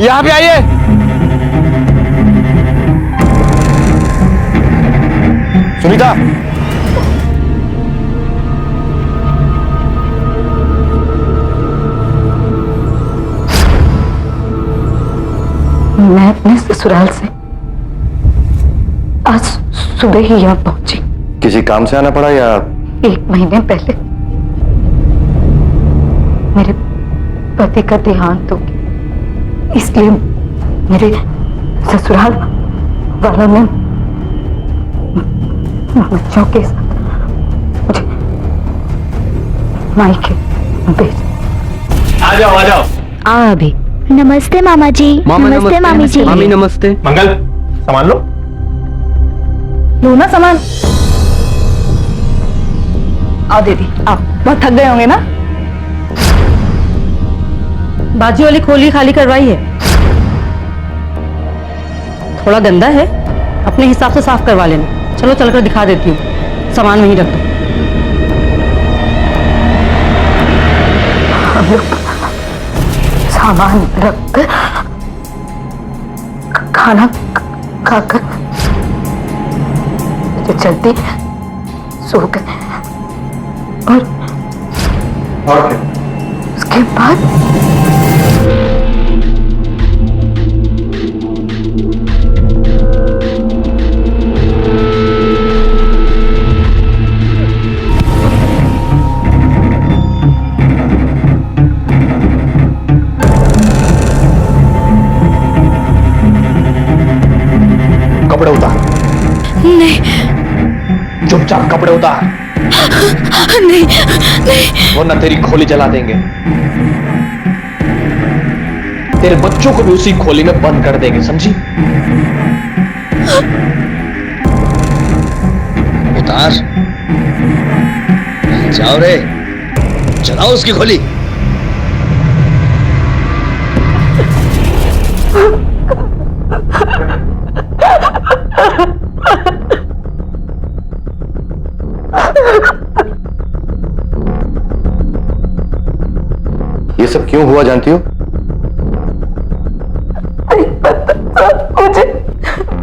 यहाँ पे आइए। सुनीता, मैं अपने ससुराल से आज सुबह ही यहाँ पहुंची। किसी काम से आना पड़ा या? 1 महीने पहले मेरे पति का देहांत हो गया, इसलिए मेरे ससुराल वालों ने बच्चों के साथ मुझे मायके भेज। आ जाओ, आ जाओ। आ अभी। नमस्ते मामा जी। नमस्ते मामी जी। मामी नमस्ते। मंगल, सामान लो। लो ना सामान। आओ दीदी, आओ। बहुत थक गए होंगे ना? बाजू वाली खोली खाली करवाई है, थोड़ा गंदा है, अपने हिसाब से साफ करवा लेना। चलो चलकर दिखा देती हूँ, सामान वहीं रख दो। हम लोग सामान रख कर खाना खाकर जो चलती सो गए और उसके बाद कपड़े उतार। नहीं चुपचाप कपड़े उतार। नहीं नहीं। वरना तेरी खोली जला देंगे। तेरे बच्चों को भी उसी खोली में बंद कर देंगे, समझी? उतार। जाओ रे, जलाओ उसकी खोली। ये सब क्यों हुआ जानती हो? मुझे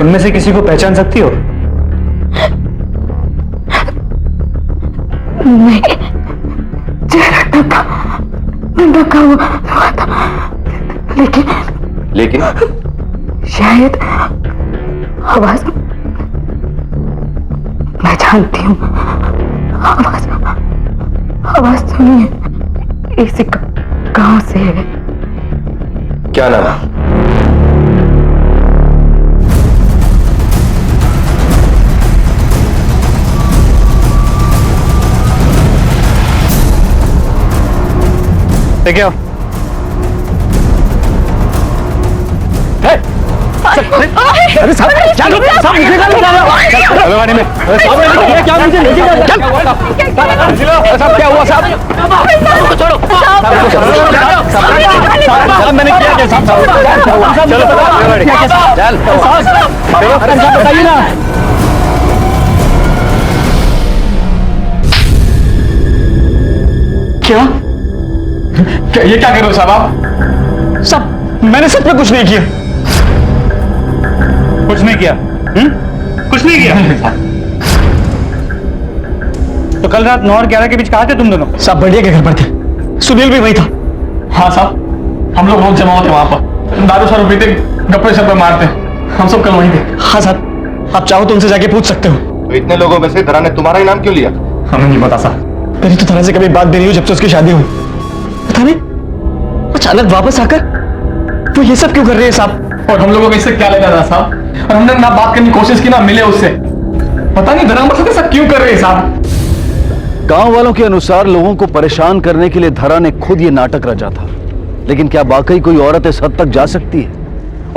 इनमें से किसी को पहचान सकती हो? नहीं, चेहरा ढका हुआ था, लेकिन शायद आवाज मैं जानती हूँ। आवाज सुनिए, इसी गांव से है। क्या नाम है? लेके आओ। अरे साहब, चलो साहब, मुझे क्या लगा? चलो वाणी में। साहब, क्या मुझे लेके जा? चल। साहब, क्या हुआ साहब? छोड़ो। साहब, मैंने किया क्या साहब? चलो चल। साहब, बताइए ना। क्या? ये क्या कर रहे हो साहब आप? साहब, मैंने सच में कुछ नहीं किया। कुछ नहीं किया? कुछ नहीं किया। तो कल रात 9 और 11 के बीच कहाँ थे तुम दोनों? साहब, बढ़िया के घर पर थे, सुनील भी वही था। हाँ साहब, हम लोग जमा होते वहां पर, दारू शारू पीते, गप्पे शप्पे मारते, हम सब कल वहीं थे। हाँ साहब, आप चाहो तो उनसे जाके पूछ सकते हो। तो इतने लोगों में से धरा ने तुम्हारा ही नाम क्यों लिया? हमें नहीं पता साहब, मेरी तो धरा से कभी बात भी नहीं हुई जब से उसकी शादी हुई। पता नहीं अचानक वापस आकर वो ये सब क्यों कर रहे हैं साहब? और हम लोगों को इससे क्या लेना था साहब? और हमने ना बात करने की कोशिश की, ना मिले उससे। पता नहीं धरा मुझसे सब क्यों कर रहे हैं साहब? गांव वालों के अनुसार लोगों को परेशान करने के लिए धरा ने खुद ये नाटक रचा था। लेकिन क्या वाकई कोई औरत इस हद तक जा सकती है?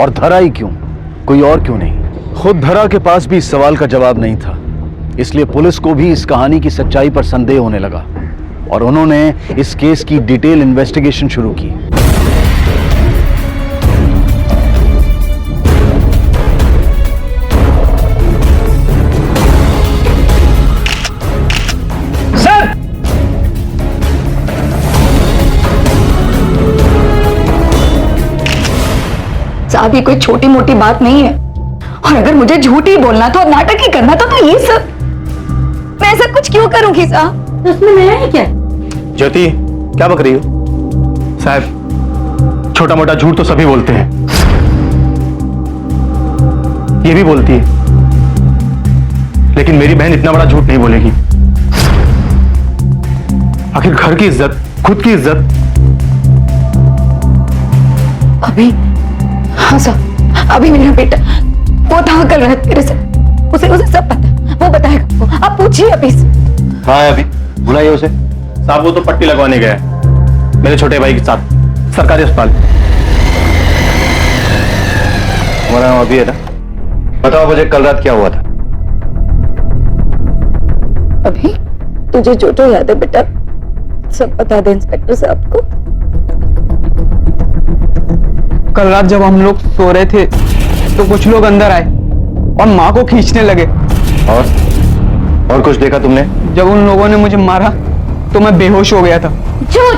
और धरा ही क्यों, कोई और क्यों नहीं? खुद धरा के पास भी इस सवाल का जवाब नहीं था। इसलिए पुलिस को भी इस कहानी की सच्चाई पर संदेह होने लगा और उन्होंने इस केस की डिटेल इन्वेस्टिगेशन शुरू की। साहब ये कोई छोटी मोटी बात नहीं है, और अगर मुझे झूठ ही बोलना तो नाटक ही करना था तो ये सब मैं ऐसा कुछ क्यों करूंगी साहब? तो उसमें नया है क्या? ज्योति क्या बक रही हो? साहब छोटा मोटा झूठ तो सभी बोलते हैं, ये भी बोलती है, लेकिन मेरी बहन इतना बड़ा झूठ नहीं बोलेगी। आखिर घर की इज्जत, खुद की इज्जत। अभी हाँ साहब, अभी मेरा बेटा वो था कल रात मेरे से, उसे सब पता, वो बताएगा आपको, आप पूछिए अभी से। कहाँ है अभी? बुलाइए उसे। साहब वो तो पट्टी लगवाने गया है मेरे छोटे भाई के साथ सरकारी अस्पताल। हमारा नाम अभी है ना? बताओ मुझे कल रात क्या हुआ था? अभी तुझे जो जो याद है बेटा सब बता दे इंस्पेक्टर साहब को। कल रात जब हम लोग सो रहे थे तो कुछ लोग अंदर आए और माँ को खींचने लगे। और कुछ देखा तुमने? जब उन लोगों ने मुझे मारा तो मैं बेहोश हो गया था। झूठ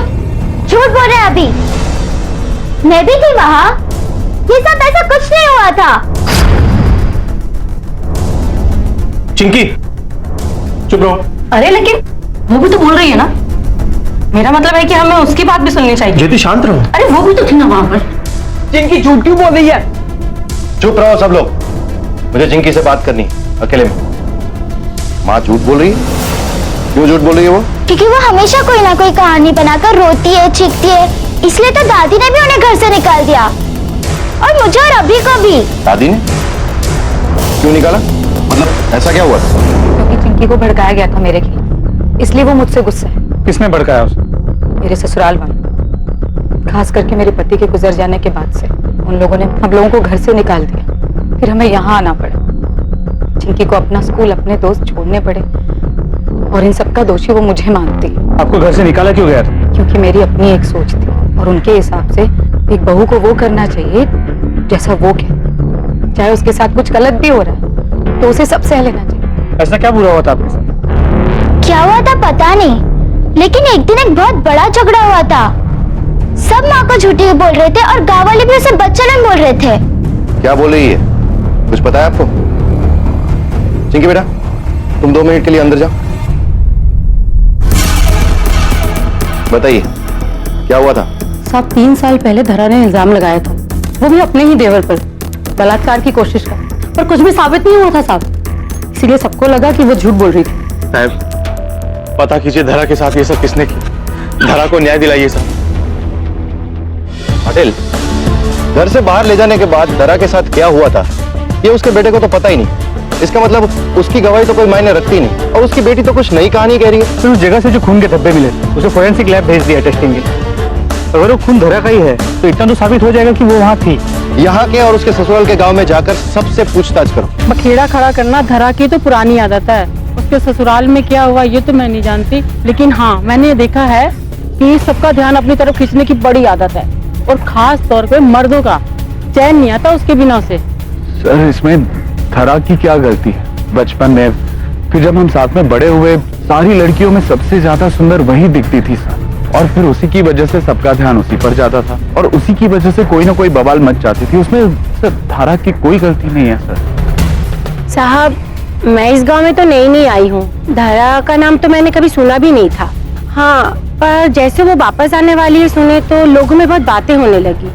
झूठ बोल रहे हैं अभी, मैं भी थी वहां, ये सब ऐसा कुछ नहीं हुआ था। चिंकी चुप रहो। अरे लेकिन वो भी तो बोल रही है ना, मेरा मतलब है कि हमें उसकी बात भी सुननी चाहिए। ज्योति शांत रहो। अरे वो भी तो थी ना वहां पर। जिनकी झूठ क्यों बोल रही है? चुप रहो सब लोग, मुझे चिंकी से बात करनी है अकेले में। माँ झूठ बोल रही है? क्यों झूठ बोल रही है वो? क्योंकि वो हमेशा कोई ना कोई कहानी बनाकर रोती है, चीखती है, इसलिए तो दादी ने भी उन्हें घर से निकाल दिया, और मुझे और अभी को भी। दादी ने क्यों निकाला? मतलब ऐसा क्या हुआ? क्योंकि चिंकी को भड़काया गया था मेरे खिलाफ, इसलिए वो मुझसे गुस्सा है। किसने भड़काया उसे? मेरे ससुराल वाले, खास करके मेरे पति के गुजर जाने के बाद से उन लोगों ने हम लोगों को घर से निकाल दिया, फिर हमें यहाँ आना पड़ा। चिंकी को अपना स्कूल, अपने दोस्त छोड़ने पड़े, और इन सब का दोषी वो मुझे मानती है। आपको घर से निकाला क्यों गया था? क्योंकि मेरी अपनी एक सोच थी, और उनके हिसाब से एक बहू को वो करना चाहिए जैसा वो कहती, चाहे उसके साथ कुछ गलत भी हो रहा है तो उसे सब सह लेना चाहिए। ऐसा क्या बुरा हुआ था आपके साथ? क्या हुआ था पता नहीं, लेकिन एक दिन एक बहुत बड़ा झगड़ा हुआ था। सब माँ को झूठी बोल रहे थे और गाँव वाले भी उसे बच्चन बोल रहे थे। क्या बोल रही है? कुछ पता है आपको? चिंकी बेटा तुम 2 मिनट के लिए अंदर जाओ, बताइए क्या हुआ था? साहब 3 साल पहले धरा ने इल्जाम लगाया था, वो भी अपने ही देवर पर, बलात्कार की कोशिश का, पर कुछ भी साबित नहीं हुआ था साहब, इसीलिए सबको लगा कि वो झूठ बोल रही थी। साहब पता कीजिए धरा के साथ ये सब किसने किया, धरा को न्याय दिलाइए सर। पटेल घर से बाहर ले जाने के बाद धरा के साथ क्या हुआ था ये उसके बेटे को तो पता ही नहीं। इसका मतलब उसकी गवाही तो कोई मायने रखती नहीं, और उसकी बेटी तो कुछ नई कहानी कह रही है। तो उस जगह से जो खून के धब्बे मिले उसे फोरेंसिक लैब भेज दिया टेस्टिंग के लिए। अगर वो खून धरा का ही है तो इतना तो साबित हो जाएगा कि वो वहां थी। यहाँ के और उसके ससुराल के गांव में जाकर सबसे पूछताछ करो। बखेड़ा खड़ा करना धरा की तो पुरानी आदत है, उसके ससुराल में क्या हुआ ये तो मैं नहीं जानती, लेकिन हाँ मैंने देखा है कि सबका ध्यान अपनी तरफ खींचने की बड़ी आदत है, और खास तौर पे मर्दों का। चैन नहीं आता उसके बिना से। सर इसमें धरा की क्या गलती है? बचपन में फिर जब हम साथ में बड़े हुए सारी लड़कियों में सबसे ज्यादा सुंदर वही दिखती थी सर, और फिर उसी की वजह से सबका ध्यान उसी पर जाता था, और उसी की वजह से कोई ना कोई बवाल मच जाती थी। उसमें सर धारा की कोई गलती नहीं है सर। साहब मैं इस गांव में तो नई आई हूँ, धारा का नाम तो मैंने कभी सुना भी नहीं था। हाँ पर जैसे वो वापस आने वाली है सुने तो लोगों में बहुत बातें होने लगी।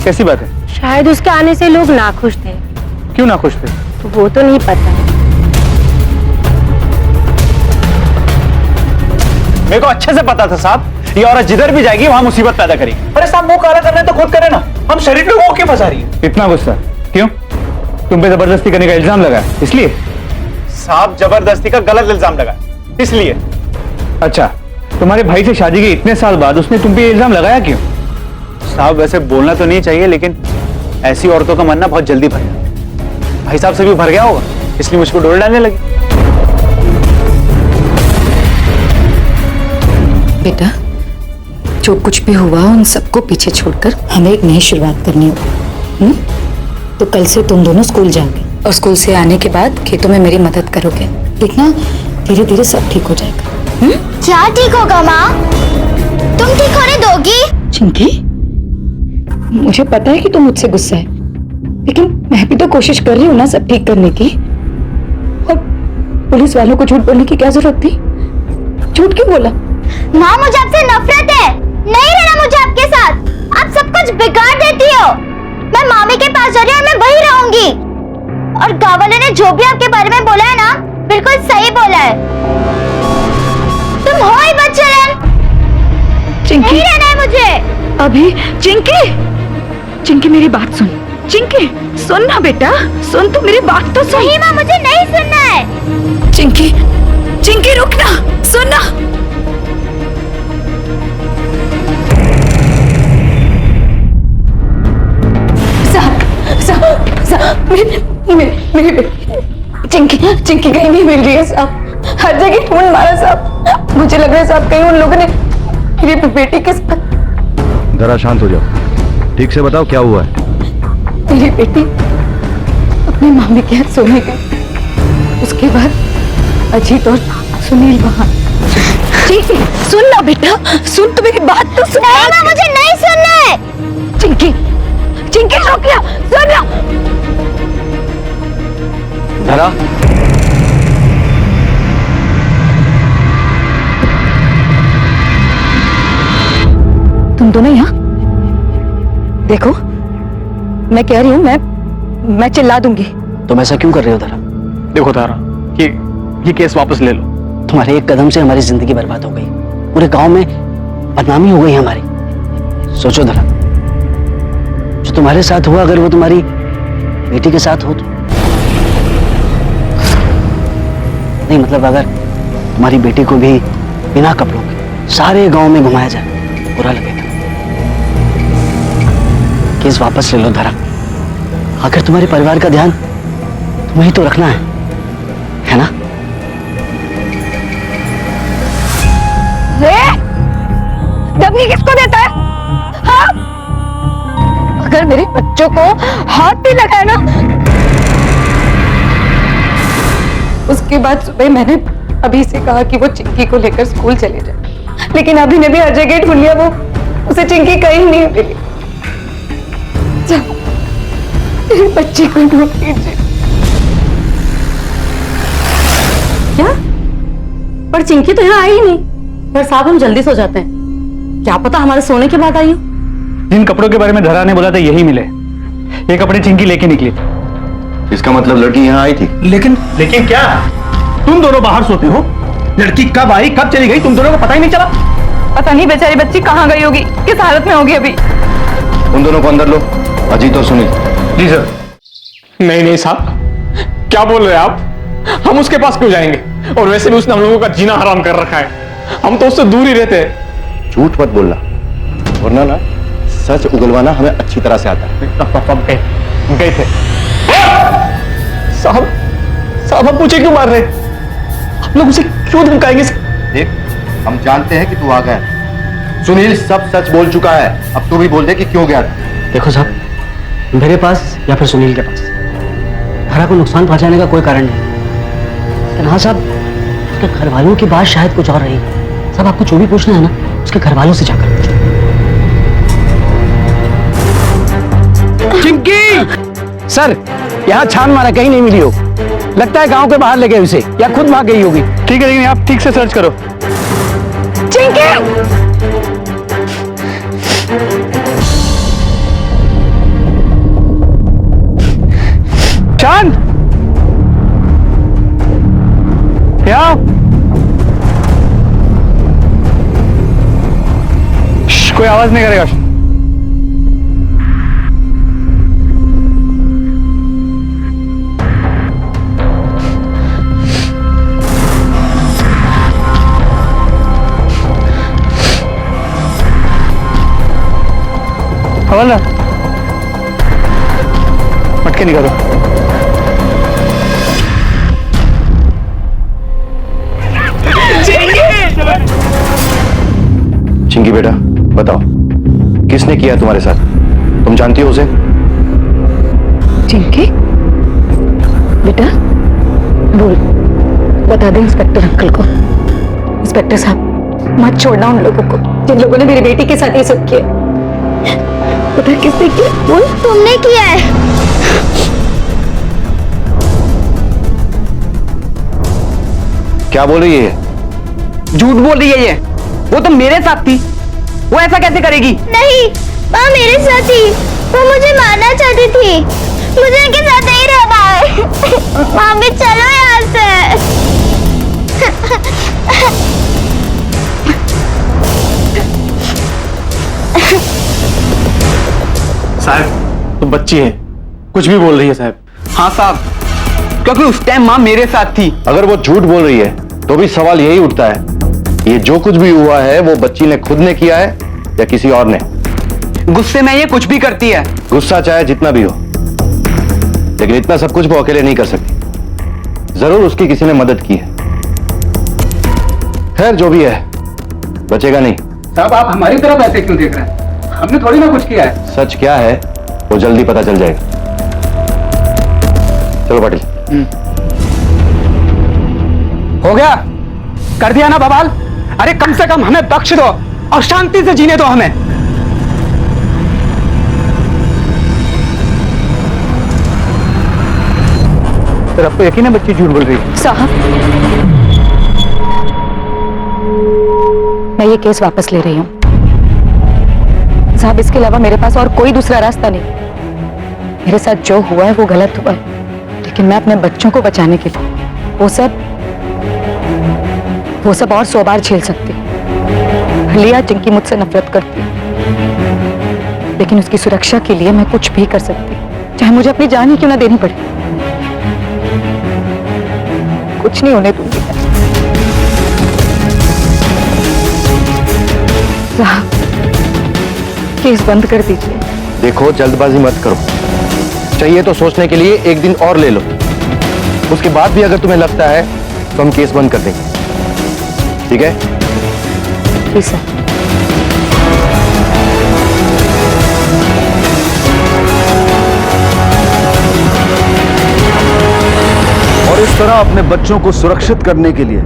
कैसी बात है? शायद उसके आने से लोग नाखुश थे। क्यों नाखुश थे? वो तो नहीं पता। मेरे को अच्छे से पता था साहब, ये औरत जिधर भी जाएगी वहां मुसीबत पैदा करेगी। अरे साहब मुंह काला करना तो खुद करे ना, हम शरीफ लोगों को क्यों फंसा रही है? इतना गुस्सा क्यों? तुम पे जबरदस्ती करने का इल्जाम लगा इसलिए? साहब जबरदस्ती का गलत इल्जाम लगा इसलिए। अच्छा तुम्हारे भाई से शादी के इतने साल बाद उसने तुम पे इल्जाम लगाया क्यों? साहब वैसे बोलना तो नहीं चाहिए, लेकिन ऐसी औरतों का मन ना बहुत जल्दी भर जाता है। भाई साहब से भी भर गया होगा, इसलिए मुझको डोल डालने लगी। बेटा जो कुछ भी हुआ उन सबको पीछे छोड़कर हमें एक नई शुरुआत करनी होगी। तो कल से तुम दोनों स्कूल जाओगे, और स्कूल से आने के बाद खेतों में मेरी मदद करोगे। देखना धीरे धीरे सब ठीक हो जाएगा। क्या ठीक होगा माँ? तुम ठीक होने दोगी? चिंकी मुझे पता है कि तुम मुझसे गुस्सा है, लेकिन मैं भी तो कोशिश कर रही हूँ ना सब ठीक करने की। और पुलिस वालों को झूठ बोलने की क्या जरूरत थी? झूठ क्यों बोला? माँ मुझे आपसे नफरत है, नहीं रहना मुझे आपके साथ। आप सब कुछ बिगाड़ देती हो। मैं मामी के पास जा रही हूँ और मैं वहीं रहूंगी। और गाँव वालों ने जो भी आपके बारे में बोला है ना, बिल्कुल सही बोला है। तुम हो ही बच्चन। चिंकी, नहीं रहना है मुझे अभी। चिंकी, चिंकी मेरी बात सुन। चिंकी सुन ना बेटा, सुन, तू मेरी बात तो सुन। नहीं माँ, मुझे नहीं सुनना है। चिंकी, चिंकी रुक ना, सुन ना। मेरी चिंकी, चिंकी कहीं नहीं मिल रही है साहब। हर जगह ढूंढ मारा साहब। मुझे लग रहा है साहब कहीं उन लोगों ने मेरी बेटी के साथ। जरा शांत हो जाओ, ठीक से बताओ क्या हुआ है। मेरी बेटी अपनी मामी के यहाँ सोने गई। उसके बाद अजीत और सुनील वहां। चिंकी सुन ना बेटा, सुन तो मेरी बात तो सुन। नहीं माँ, मुझे नहीं सुनना है। चिंकी, चिंकी रुक ना, सुन ना। धरा, तुम दोनों यहाँ देखो, मैं कह रही हूँ मैं चिल्ला दूंगी। तुम ऐसा क्यों कर रहे हो धरा? देखो तारा, ये केस वापस ले लो। तुम्हारे एक कदम से हमारी जिंदगी बर्बाद हो गई, पूरे गांव में बदनामी हो गई हमारी। सोचो धरा, जो तुम्हारे साथ हुआ अगर वो तुम्हारी बेटी के साथ हो तो। नहीं मतलब अगर तुम्हारी बेटी को भी बिना कपड़ों के सारे गांव में घुमाया जाए, बुरा लगेगा। केस वापस ले लो धरा। आखिर तुम्हारे परिवार का ध्यान तुम्हें ही तो रखना है ना? दबनी किसको देता है? हाँ? अगर मेरे बच्चों को हाथ भी लगाया ना, उसके बाद सुबह मैंने अभी से कहा कि वो चिंकी को लेकर स्कूल चले जाए, लेकिन अभी ने भी हर जगह ढूंढ लिया, वो उसे चिंकी कहीं नहीं मिली। मेरे बच्चे को ढूंढ लीजिए। क्या? पर चिंकी तो यहाँ आई ही नहीं। पर साहब हम जल्दी सो जाते हैं, क्या पता हमारे सोने के बाद आई हो। जिन कपड़ों के बारे में धरा ने बोला था यही मिले। ये कपड़े चिंकी लेके निकली। इसका मतलब लड़की यहाँ आई थी। लेकिन क्या तुम दोनों बाहर सोते हो? लड़की कब आई कब चली गई तुम दोनों को पता ही नहीं चला? पता नहीं बेचारी बच्ची कहाँ गई होगी, किस हालत में होगी अभी। उन दोनों को अंदर लो, अजीत और सुनील। जी सर। नहीं साहब, क्या बोल रहे हैं आप? हम उसके पास क्यों जाएंगे? और वैसे भी उसने हम लोगों का जीना हराम कर रखा है। हम तो उससे दूर ही रहते हैं। झूठ मत बोलना, वरना ना सच उगलवाना हमें अच्छी तरह से आता है। गए थे साहब हम पूछे क्यों मार रहे? आप लोग उसे क्यों धमकाएंगे? देख, हम जानते हैं कि तू आ गया। सुनील सब सच बोल चुका है, अब तू भी बोल दे कि क्यों गया। देखो साहब, मेरे पास या फिर सुनील के पास धरा को नुकसान पहुंचाने का कोई कारण नहीं, लेकिन हाँ साहब, उसके घर वालों की बात शायद कुछ और रही। साहब आपको जो भी पूछना है ना, उसके घर वालों से जाकर पूछो। चिंकी! सर, यहाँ छान मारा कहीं नहीं मिली हो। लगता है गांव के बाहर ले गए उसे, या खुद भाग गई होगी। ठीक है, लेकिन आप ठीक से सर्च करो। चिंकी! चांद, यहाँ कोई आवाज नहीं करेगा। हवलदार, मटके निकालो। चिंकी बेटा बताओ, किसने किया तुम्हारे साथ? तुम जानती हो उसे? चिंकी बेटा बोल, बता दे इंस्पेक्टर अंकल को। इंस्पेक्टर साहब मत छोड़ना उन लोगों को जिन लोगों ने मेरी बेटी के साथ ये सब किया। पता किसने किया? बोल। तुमने किया है। क्या बोल रही है ये? झूठ बोल रही है ये। वो तो मेरे साथ थी, वो ऐसा कैसे करेगी? नहीं, वो मेरे साथ थी। वो मुझे मारना चाहती थी। मुझे इनके साथ नहीं रहना है। मामी चलो यहाँ से। साहब तो बच्ची है, कुछ भी बोल रही है साहब। हाँ साहब, क्योंकि उस टाइम माँ मेरे साथ थी। अगर वो झूठ बोल रही है तो भी सवाल यही उठता है, ये जो कुछ भी हुआ है वो बच्ची ने खुद ने किया है या किसी और ने? गुस्से में ये कुछ भी करती है। गुस्सा चाहे जितना भी हो, लेकिन इतना सब कुछ वो अकेले नहीं कर सकती। जरूर उसकी किसी ने मदद की है। खैर जो भी है, बचेगा नहीं। साहब आप हमारी तरफ ऐसे क्यों देख रहे हैं? हमने थोड़ी ना कुछ किया है। सच क्या है वो जल्दी पता चल जाएगा। चलो पाटिल। हो गया, कर दिया ना बवाल। अरे कम से कम हमें बख्श दो और शांति से जीने दो हमें। फिर अब तो यकीन है बच्ची झूठ बोल रही है। साहब, मैं ये केस वापस ले रही हूँ। साहब, इसके अलावा मेरे पास और कोई दूसरा रास्ता नहीं। मेरे साथ जो हुआ है वो गलत हुआ है, लेकिन मैं अपने बच्चों को बचाने के लिए वो सब और 100 बार झेल सकती। लिया चिंकी मुझसे नफरत करती, लेकिन उसकी सुरक्षा के लिए मैं कुछ भी कर सकती, चाहे मुझे अपनी जान ही क्यों ना देनी पड़े। कुछ नहीं होने दूंगी। साहब, केस बंद कर दीजिए। देखो जल्दबाजी मत करो, चाहिए तो सोचने के लिए एक दिन और ले लो। उसके बाद भी अगर तुम्हें लगता है तो हम केस बंद कर देंगे, ठीक है? जी सर। और इस तरह अपने बच्चों को सुरक्षित करने के लिए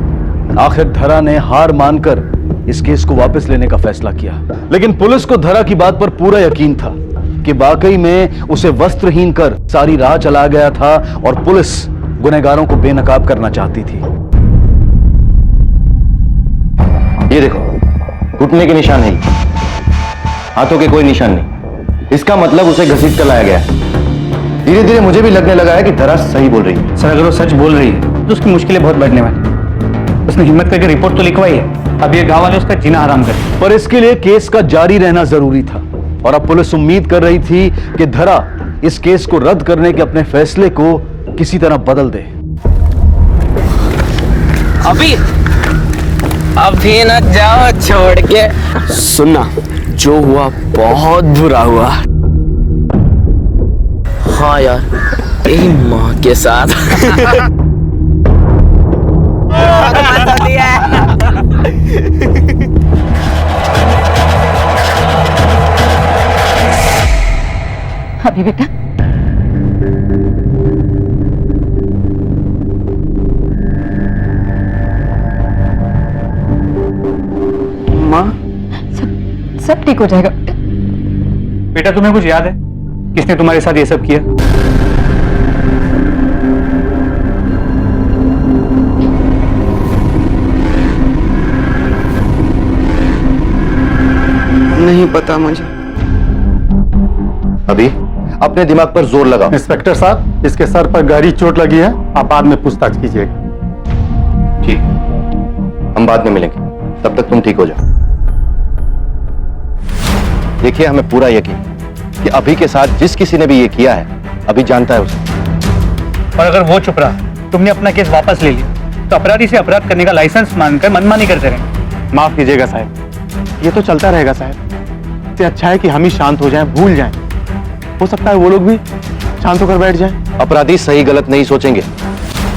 आखिर धरा ने हार मानकर इस केस को वापस लेने का फैसला किया। लेकिन पुलिस को धरा की बात पर पूरा यकीन था कि वाकई में उसे वस्त्रहीन कर सारी राह चला गया था और पुलिस गुनहगारों को बेनकाब करना चाहती थी। ये देखो, टूटने के निशान है, हाथों के कोई निशान नहीं। इसका मतलब उसे घसीट कर लाया गया है। धीरे धीरे मुझे भी लगने लगा है कि धरा सही बोल रही है। सर अगर वो सच बोल रही है तो उसकी मुश्किलें बहुत बढ़ने वाली। उसने हिम्मत करके रिपोर्ट तो लिखवाई है, अब ये गांव वाले उसका जीना हराम करें। पर इसके लिए केस का जारी रहना जरूरी था और अब पुलिस उम्मीद कर रही थी कि धरा इस केस को रद्द करने के अपने फैसले को किसी तरह बदल दे। अभी न जाओ छोड़ के। सुनना, जो हुआ बहुत बुरा हुआ। हाँ यार, यही माँ के साथ। अभी बेटा, माँ सब ठीक हो जाएगा। बेटा तुम्हें कुछ याद है किसने तुम्हारे साथ ये सब किया? नहीं पता मुझे। अभी अपने दिमाग पर जोर लगाओ। इंस्पेक्टर साहब, इसके सर पर गहरी चोट लगी है, आप बाद में पूछताछ कीजिएगा। ठीक, हम बाद में मिलेंगे, तब तक तुम ठीक हो जाओ। देखिए, हमें पूरा यकीन कि अभी के साथ जिस किसी ने भी ये किया है, अभी जानता है उसे। और अगर वो चुप रहा, तुमने अपना केस वापस ले लिया, तो अपराधी से अपराध करने का लाइसेंस मांगकर मनमानी करते रहेंगे। माफ कीजिएगा साहब, ये तो चलता रहेगा साहब। इससे अच्छा है कि हम ही शांत हो जाएं, भूल जाएं। हो सकता है वो लोग भी शांत होकर बैठ जाएं। अपराधी सही गलत नहीं सोचेंगे,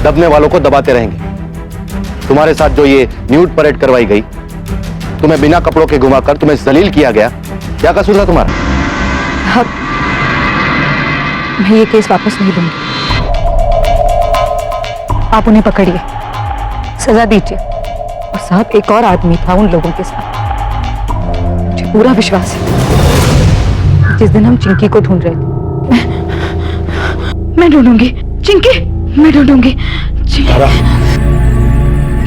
दबने वालों को दबाते रहेंगे। तुम्हारे साथ जो ये न्यूड परेड करवाई गई, तुम्हें बिना कपड़ों के घुमाकर तुम्हें जलील किया गया, क्या कसूर था तुम्हारा? अब मैं ये केस वापस नहीं लूंगी। आप उन्हें पकड़िए, सजा दीजिए। और साहब, एक और आदमी था उन लोगों के साथ, मुझे पूरा विश्वास है। जिस दिन हम चिंकी को ढूंढ रहे थे, मैं ढूंढूंगी चिंकी, मैं ढूंढूंगी।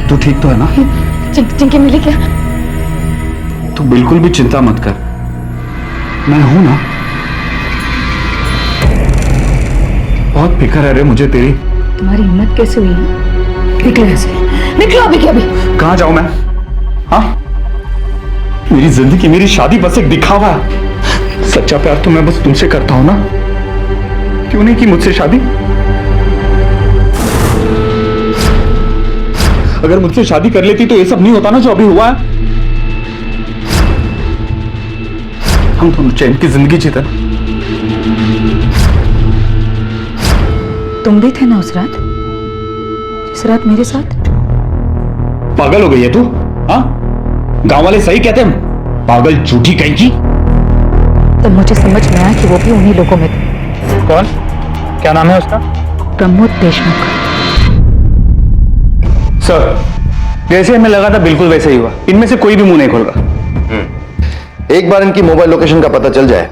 तू ठीक तो है ना? चिंकी मिली क्या? तू बिल्कुल भी चिंता मत कर, मैं हूं ना। बहुत फिक्र है रे मुझे तेरी। तुम्हारी हिम्मत कैसे हुई है? निकलो ऐसे, निकलो अभी के अभी। कहां जाऊं मैं? हाँ, मेरी जिंदगी, मेरी शादी बस एक दिखावा है। सच्चा प्यार तो मैं बस तुमसे करता हूं ना। क्यों नहीं की मुझसे शादी? अगर मुझसे शादी कर लेती तो ये सब नहीं होता ना जो अभी हुआ है। हम दोनों चैन की जिंदगी जीते। तुम भी थे ना उस रात, जिस रात मेरे साथ? पागल हो गई है तू? हाँ, गांव वाले सही कहते हैं, पागल झूठी कहीं की। तब मुझे समझ में आया कि वो भी उन्हीं लोगों में थे। कौन? क्या नाम है उसका? प्रमोद देशमुख। सर, जैसे हमें लगा था बिल्कुल वैसे ही हुआ। इनमें से कोई भी मुंह नहीं खोल रहा। एक बार इनकी मोबाइल लोकेशन का पता चल जाए,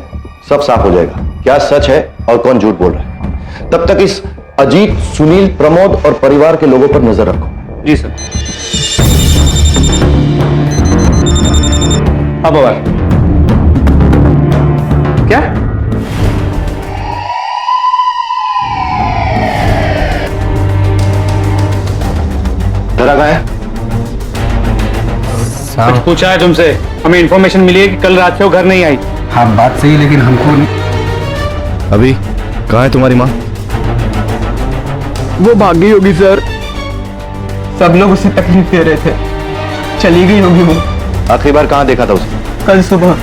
सब साफ हो जाएगा, क्या सच है और कौन झूठ बोल रहा है। तब तक इस अजीत, सुनील, प्रमोद और परिवार के लोगों पर नजर रखो। जी सर। अब आवाज क्या? धरा कहाँ है? कुछ पूछा है तुमसे? हमें इंफॉर्मेशन मिली है कि कल रात से वो घर नहीं आई। हाँ बात सही, लेकिन हमको अभी कहाँ है तुम्हारी माँ? वो भाग गई होगी सर, सब लोग उसे तकलीफ दे रहे थे, चली गई होगी वो। आखिरी बार कहाँ देखा था उसे? कल सुबह।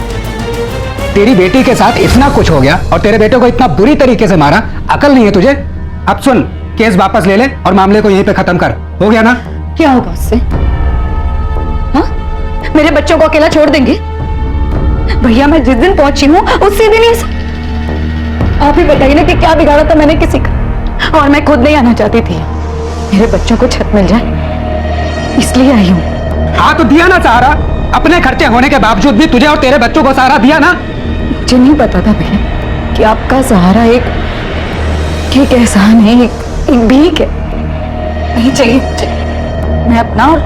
तेरी बेटी के साथ इतना कुछ हो गया और तेरे बेटे को इतना बुरी तरीके से मारा, अकल नहीं है तुझे? अब सुन, केस वापस ले ले और मामले को यहीं पे खत्म कर। हो गया ना? क्या होगा उससे? हाँ? मेरे बच्चों को अकेला छोड़ देंगे? भैया मैं जिस दिन पहुंची हूँ उसी दिन ऐसा। आप ही बताइए ना कि क्या बिगाड़ा था मैंने किसी का? और मैं खुद नहीं आना चाहती थी, मेरे बच्चों को छत मिल जाए इसलिए आई हूँ। हाँ तो दिया ना सहारा, अपने खर्चे होने के बावजूद भी तुझे और तेरे बच्चों को सहारा दिया ना। मुझे नहीं पता था भैया कि आपका सहारा एक एहसान है, एक भीख है। नहीं चाहिए मुझे, मैं अपना और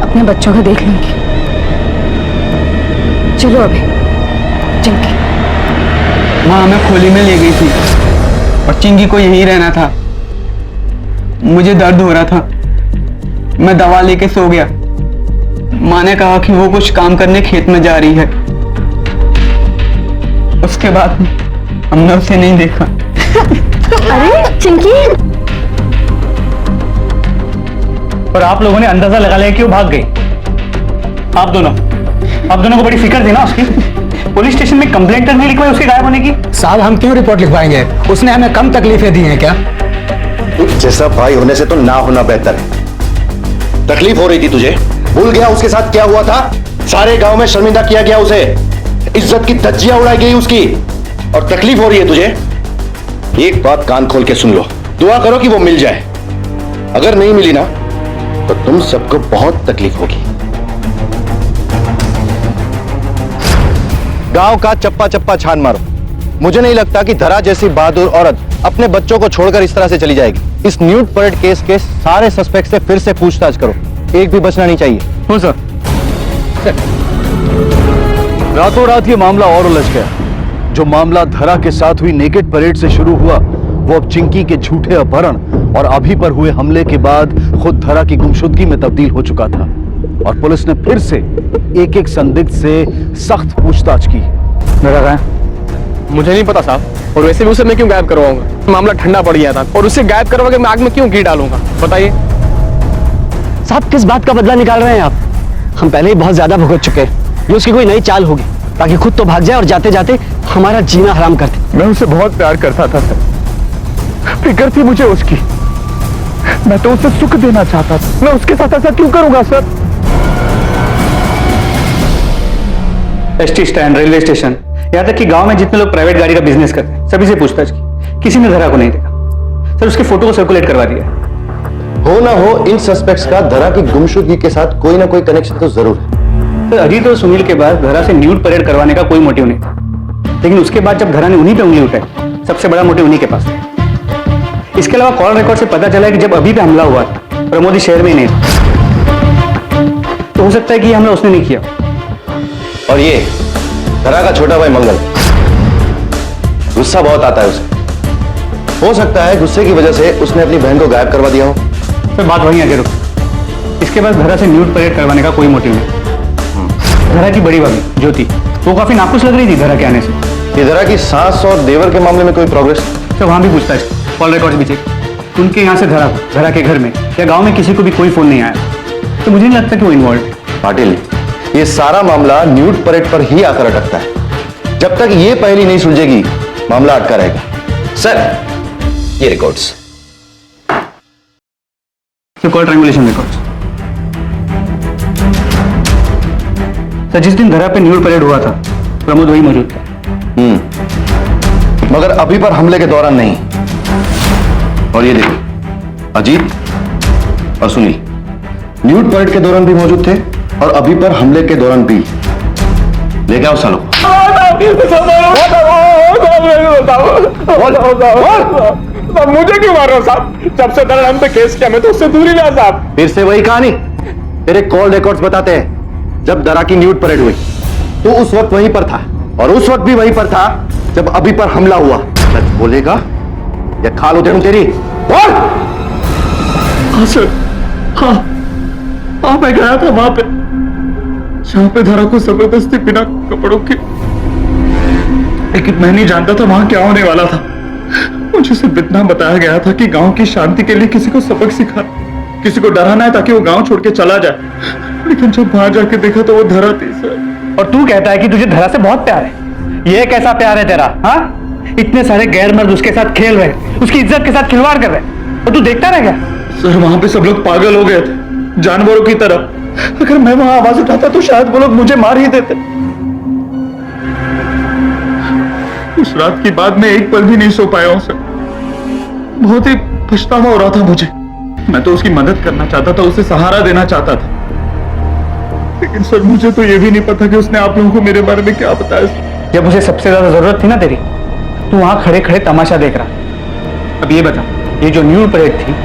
अपने बच्चों का देख लूंगी। चलो अभी चिंकी। माँ हमें खोली में ले गई थी और चिंकी को यहीं रहना था। मुझे दर्द हो रहा था, मैं दवा लेके सो गया। माँ ने कहा कि वो कुछ काम करने खेत में जा रही है। उसके बाद हमने उसे नहीं देखा। अरे चिंकी, और आप लोगों ने अंदाजा लगा लिया कि वो भाग गई। आप दोनों को बड़ी फिक्र थी ना उसकी। पुलिस स्टेशन में कंप्लेंट नहीं लिखवाई उसके गायब होने की। साहब हम क्यों रिपोर्ट लिखवाएंगे? उसने हमें कम तकलीफें दी हैं क्या? जैसा भाई होने से तो ना होना बेहतर है। तकलीफ हो रही थी तुझे, भूल गया उसके साथ क्या हुआ था? सारे गांव में शर्मिंदा किया गया उसे, इज्जत की धज्जियां उड़ाई गई उसकी, और तकलीफ हो रही है तुझे। एक बात कान खोल के सुन लो, दुआ करो कि वो मिल जाए। अगर नहीं मिली ना तो तुम सबको बहुत तकलीफ होगी। गांव का चप्पा चप्पा छान मारो। मुझे नहीं लगता कि धरा जैसी बहादुर औरत अपने बच्चों को छोड़कर इस तरह से चली जाएगी। इस न्यूड परेड केस के सारे सस्पेक्ट से फिर से पूछताछ करो, एक भी बचना नहीं चाहिए। हो सर। रातों रात ये मामला और उलझ गया। जो मामला धरा के साथ हुई नेकेड परेड से शुरू हुआ, वो अब चिंकी के झूठे अपहरण और अभी पर हुए हमले के बाद खुद धरा की गुमशुदगी में तब्दील हो चुका था। और पुलिस ने फिर से एक एक संदिग्ध से सख्त पूछताछ की। मेरा क्या? मुझे नहीं पता साहब, और वैसे भी उसे मैं क्यों गायब करवाऊंगा? मामला ठंडा पड़ गया था, और उसे गायब करवा के मैं आग में क्यों घी डालूंगा? बताइए साहब किस बात का बदला निकाल रहे हैं आप? हम पहले ही बहुत ज्यादा भुगत चुके हैं। ये उसकी कोई नई चाल होगी ताकि खुद तो भाग जाए और जाते जाते हमारा जीना हराम कर दे। मैं उसे बहुत प्यार करता था सर, फिक्र थी मुझे उसकी। मैं तो उसे सुख देना चाहता था, मैं उसके साथ ऐसा क्यों करूंगा sir? ST stand, railway station, यहाँ तक कि गांव में जितने लोग प्राइवेट गाड़ी का बिजनेस करते हैं सभी से पूछताछ की, किसी ने धरा को नहीं देखा। सर उसके फोटो को सर्कुलेट करवा दिया। हो ना हो, इन सस्पेक्ट्स का धरा की गुमशुदगी के साथ कोई ना कोई कनेक्शन तो जरूर है। तो अजीत और सुनील के बाद धरा से न्यूड परेड करवाने का कोई मोटिव नहीं था, लेकिन उसके बाद जब धरा ने उन्हीं पे उंगली उठाई, सबसे बड़ा मोटिव उन्हीं के पास था। इसके अलावा कॉल रिकॉर्ड से पता चला कि जब अभी पे हमला हुआ था प्रमोद शहर में ही नहीं था। हो सकता है कि हमला उसने नहीं किया। और ये धरा का छोटा भाई मंगल, गुस्सा बहुत आता है उसे। हो सकता है गुस्से की वजह से उसने अपनी बहन को गायब करवा दिया हो। फिर बात वहीं आगे रुक। इसके बाद धरा से न्यूड परेड करवाने का कोई मोटिव नहीं। धरा की बड़ी भाभी ज्योति, वो काफी नाखुश लग रही थी धरा के आने से। ये धरा की सास और देवर के मामले में कोई प्रोग्रेस? तो वहां भी पूछता है, कॉल रिकॉर्ड्स भी चेक। उनके यहाँ से धरा के घर में या गांव में किसी को भी कोई फोन नहीं आया, तो मुझे नहीं लगता कि वो इन्वॉल्व है। पाटिल, ये सारा मामला न्यूड परेड पर ही आकर अटकता है। जब तक ये पहली नहीं सुलझेगी, मामला अटका रहेगा। सर, ये records, call triangulation records. Sir, जिस दिन धरा पे न्यूड परेड हुआ था, प्रमोद वही मौजूद था। मगर अभी पर हमले के दौरान नहीं। और ये देखो, अजीत और सुनील न्यूड परेड के दौरान भी मौजूद थे और अभी पर हमले के दौरान भी। लेके आओ सालों। मुझे क्यों मार रहे हो साहब? जब से दर हम पे केस किया, मैं तो उससे दूर ही रहा साहब। फिर से वही कहानी। तेरे कॉल रिकॉर्ड्स बताते हैं, जब दरा की न्यूड परेड हुई तो उस वक्त वहीं पर था, और उस वक्त भी वहीं पर था जब अभी पर हमला हुआ। सच बोलेगा या खाल उधेड़ूं तेरी? बोल। हाँ सर, हाँ मैं गया था वहां पे, जहां पे धरा को जबरदस्ती बिना कपड़ों के, लेकिन मैं नहीं जानता था वहां क्या होने वाला था। मुझे सिर्फ इतना बताया गया था कि गांव की शांति के लिए किसी को सबक सिखा, किसी को डराना है ताकि वो गांव छोड़ के चला जाए। लेकिन जब वहां जाके देखा तो वो धरा थी सर। और तू कहता है कि तुझे धरा से बहुत प्यार है। ये कैसा प्यार है तेरा? हाँ, इतने सारे गैर मर्द उसके साथ खेल रहे, उसकी इज्जत के साथ खिलवाड़ कर रहे, और तू देखता रह गया? सर, वहां पे सब लोग पागल हो गए थे, जानवरों की तरह। अगर मैं वहां आवाज उठाता तो शायद वो लोग मुझे मार ही देते। उस रात की बाद में एक पल भी नहीं सो पाया हूं सर। बहुत ही पछतावा हो रहा था मुझे। मैं तो उसकी मदद करना चाहता था, उसे सहारा देना चाहता था, लेकिन सर मुझे तो ये भी नहीं पता कि उसने आप लोगों को मेरे बारे में क्या बताया। जब उसे सबसे ज्यादा जरूरत थी ना तेरी, तू वहां खड़े खड़े तमाशा देख रहा। अब ये बता, ये जो न्यूड परेड थी,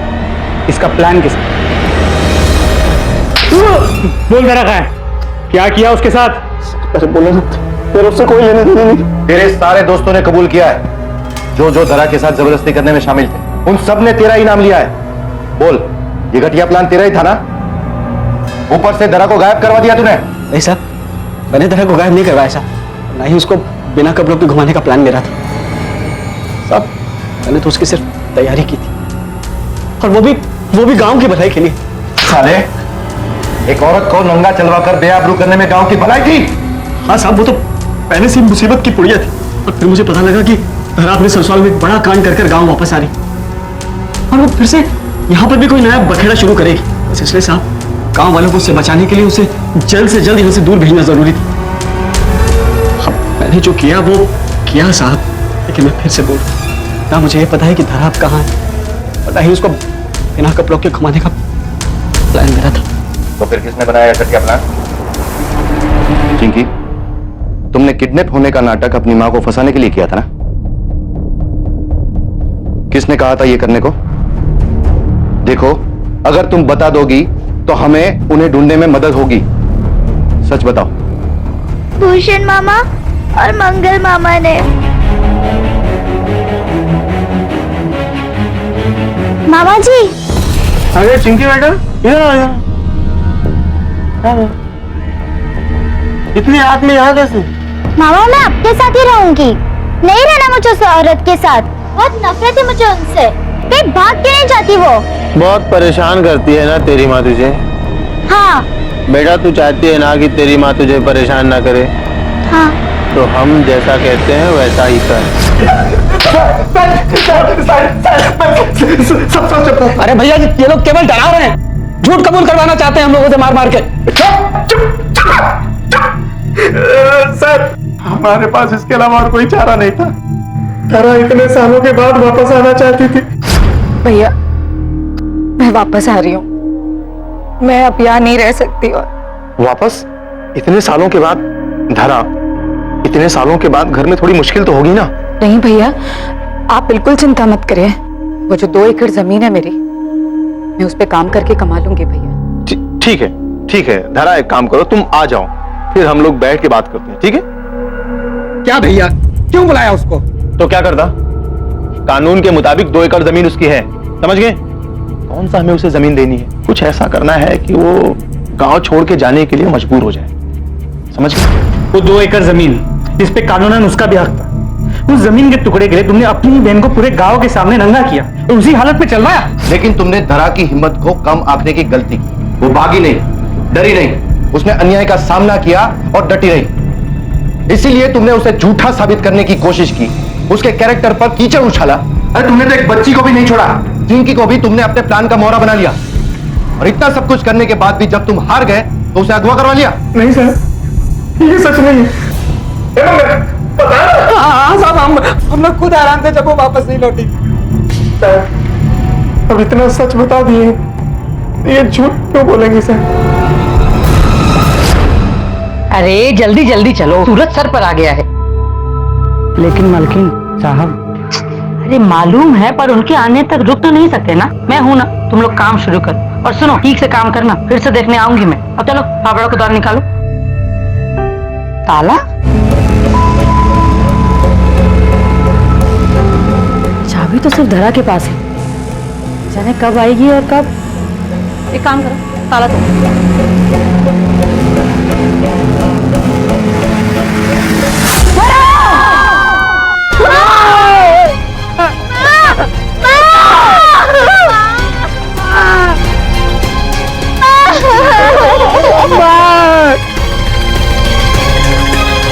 इसका प्लान किसका? बोल दरा कहाँ है? क्या किया उसके साथ? अरे बोलो ना, तेरे उससे कोई लेने देने नहीं। तेरे सारे दोस्तों ने कबूल किया है, जो जो धरा के साथ जबरदस्ती करने में शामिल थे, उन सब ने तेरा ही नाम लिया है। बोल, ये घटिया प्लान तेरा ही था ना? ऊपर से धरा को गायब करवा दिया तूने। नहीं साहब, मैंने धरा को गायब नहीं करवाया साहब, ना ही उसको बिना कपड़ों के घुमाने का प्लान मेरा था साहब। मैंने तो उसकी सिर्फ तैयारी की थी, और वो भी गांव की भलाई के लिए। साले, एक औरत को नंगा चलवा कर बेआबरू करने में गांव की भलाई थी? हाँ साहब, वो तो पहले से मुसीबत की पुड़िया थी, और फिर मुझे पता लगा कि धरा अपने ससुराल में एक बड़ा कांड कर गांव वापस आ रही, और वो फिर से यहाँ पर भी कोई नया बखेड़ा शुरू करेगी। बस इसलिए साहब, गांव वालों को उससे बचाने के लिए उसे जल्द से जल्द यहाँ से दूर भेजना जरूरी था। अब मैंने जो किया वो किया साहब, लेकिन मैं फिर से बोल रहा हूं, ना मुझे ये पता है कि धरा अब कहाँ है, पता ही उसको बिना कपड़ों के घुमाने का प्लान मेरा था। तो फिर किसने बनाया घटिया प्लान? चिंकी, तुमने किडनैप होने का नाटक अपनी मां को फंसाने के लिए किया था ना? किसने कहा था ये करने को? देखो, अगर तुम बता दोगी तो हमें उन्हें ढूंढने में मदद होगी। सच बताओ। भूषण मामा और मंगल मामा ने। मामा जी। अरे चिंकी मैडम, इधर आ जाओ। इतनी रात में यहाँ कैसे? मामा, मैं आपके साथ ही रहूंगी, नहीं रहना मुझे उस औरत के साथ। बहुत नफरत है मुझे उनसे। कहीं भाग के नहीं जाती वो। बहुत परेशान करती है ना तेरी माँ तुझे? हाँ। बेटा, तू चाहती है ना कि तेरी माँ तुझे परेशान ना करे? हाँ। तो हम जैसा कहते हैं वैसा ही कर। अरे भैया, ये लोग केवल डरा रहे हैं, झूठ कबूल करवाना चाहते हैं हम लोगों से मार मार के। सर, हमारे पास इसके अलावा और कोई चारा नहीं था। धरा इतने सालों के बाद वापस आना चाहती थी। भैया, मैं वापस आ रही हूँ, मैं अब यहाँ नहीं रह सकती। और वापस? इतने सालों के बाद? धरा, इतने सालों के बाद घर में थोड़ी मुश्किल तो होगी ना? नहीं भैया, आप बिल्कुल चिंता मत करिए। वो जो 2 एकड़ जमीन है मेरी, मैं उस पे काम करके कमा लूंगी भैया। ठीक है धरा, एक काम करो, तुम आ जाओ, फिर हम लोग बैठ के बात करते हैं, ठीक है? क्या भैया, क्यों बुलाया उसको? तो क्या करता? कानून के मुताबिक 2 एकड़ जमीन उसकी है, समझ गए? कौन सा हमें उसे जमीन देनी है? कुछ ऐसा करना है कि वो गांव छोड़ के जाने के लिए मजबूर हो जाए, समझ गए? वो 2 एकड़ जमीन जिस पे कानूनन उसका भी हक था, उस जमीन के टुकड़े के लिए तुमने अपनी बहन को पूरे गांव के सामने नंगा किया और उसी हालत में चलवाया। लेकिन तुमने धरा की हिम्मत को कम आंकने की गलती की। वो भागी नहीं, डरी नहीं, उसने अन्याय का सामना किया और डटी रही। इसीलिए तुमने उसे झूठा साबित करने की कोशिश की, उसके कैरेक्टर पर कीचड़ उछाला। अरे तुमने तो एक बच्ची को भी नहीं छोड़ा, जिनकी को भी तुमने अपने प्लान का मोहरा बना लिया। और इतना सब कुछ करने के बाद भी जब तुम हार गए तो उसे अगवा करवा लिया। नहीं सर, ये सच नहीं है। हाँ साहब, हम लोग खुद आराम से जब वो वापस नहीं लौटी। अब इतना सच बता दिए, ये झूठ क्यों बोलेंगे सर? अरे जल्दी जल्दी चलो, सूरज सर पर आ गया है। लेकिन मालकिन साहब, अरे मालूम है, पर उनके आने तक रुक तो नहीं सकते ना। मैं हूं ना, तुम लोग काम शुरू करो। और सुनो, ठीक से काम करना, फिर से देखने आऊंगी मैं। अब चलो फावड़ा को बाहर निकालो। ताला? चाबी तो सिर्फ धरा के पास है, जाने कब आएगी और कब। एक काम करो, ताला तो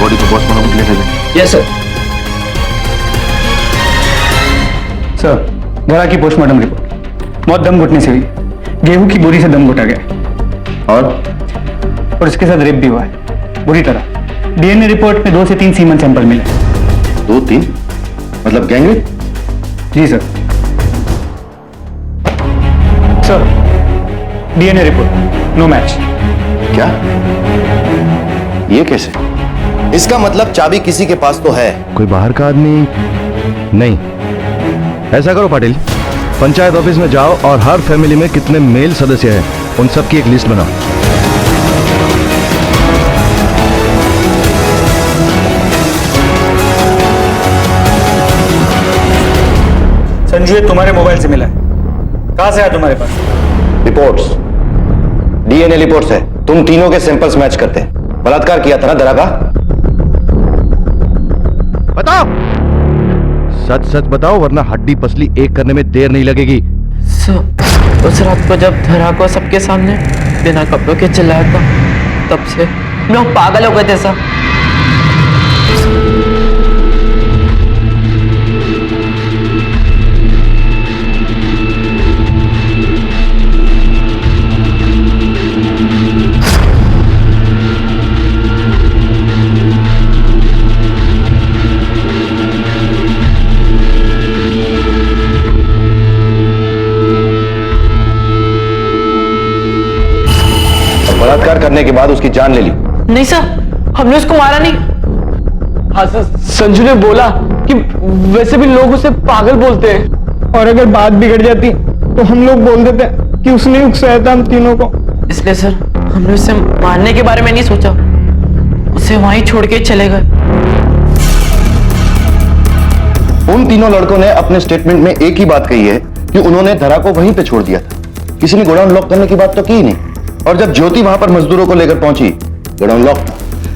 बॉडी को पोस्टमार्टम के लिए भेजें। Yes sir. सर, धरा की पोस्टमार्टम रिपोर्ट, मौत दम घुटने से हुई, गेहूं की बोरी से दम घुटा गया और इसके साथ रेप भी हुआ है, बुरी तरह। डीएनए रिपोर्ट में 2 से 3 सीमन सैंपल मिले। 2-3 मतलब गैंगरेप? जी sir. Sir, DNA report no match. क्या? ये कैसे? इसका मतलब चाबी किसी के पास तो है। कोई बाहर का आदमी नहीं। ऐसा करो पाटिल, पंचायत ऑफिस में जाओ और हर फैमिली में कितने मेल सदस्य हैं उन सब की एक लिस्ट बनाओ। संजू, ये तुम्हारे मोबाइल से मिला है, कहां से आया तुम्हारे पास? रिपोर्ट्स, डीएनए रिपोर्ट्स है। तुम तीनों के सैंपल्स मैच करते हैं। बलात्कार किया था ना धरा का? बताओ, सच सच बताओ, वरना हड्डी पसली एक करने में देर नहीं लगेगी। उस रात को जब धरा को सबके सामने बिना कपड़ों के चिल्लाया था, तब से हम लोग पागल हो गए थे सर। बलात्कार करने के बाद उसकी जान ले ली। नहीं सर, हमने उसको मारा नहीं। हाँ सर, संजू ने बोला कि वैसे भी लोग उसे पागल बोलते हैं, और अगर बात बिगड़ जाती तो हम लोग बोल देते कि उसने उकसाया था हम तीनों को। इसलिए सर हमने उसे मारने के बारे में नहीं सोचा, उसे वहीं छोड़ के चले गए। उन तीनों लड़कों ने अपने स्टेटमेंट में एक ही बात कही है कि उन्होंने धरा को वहीं पे छोड़ दिया था। किसी ने गोडाउन लॉक करने की बात तो की ही नहीं। और जब ज्योति वहां पर मजदूरों को लेकर पहुंची, गोडाउन लॉक था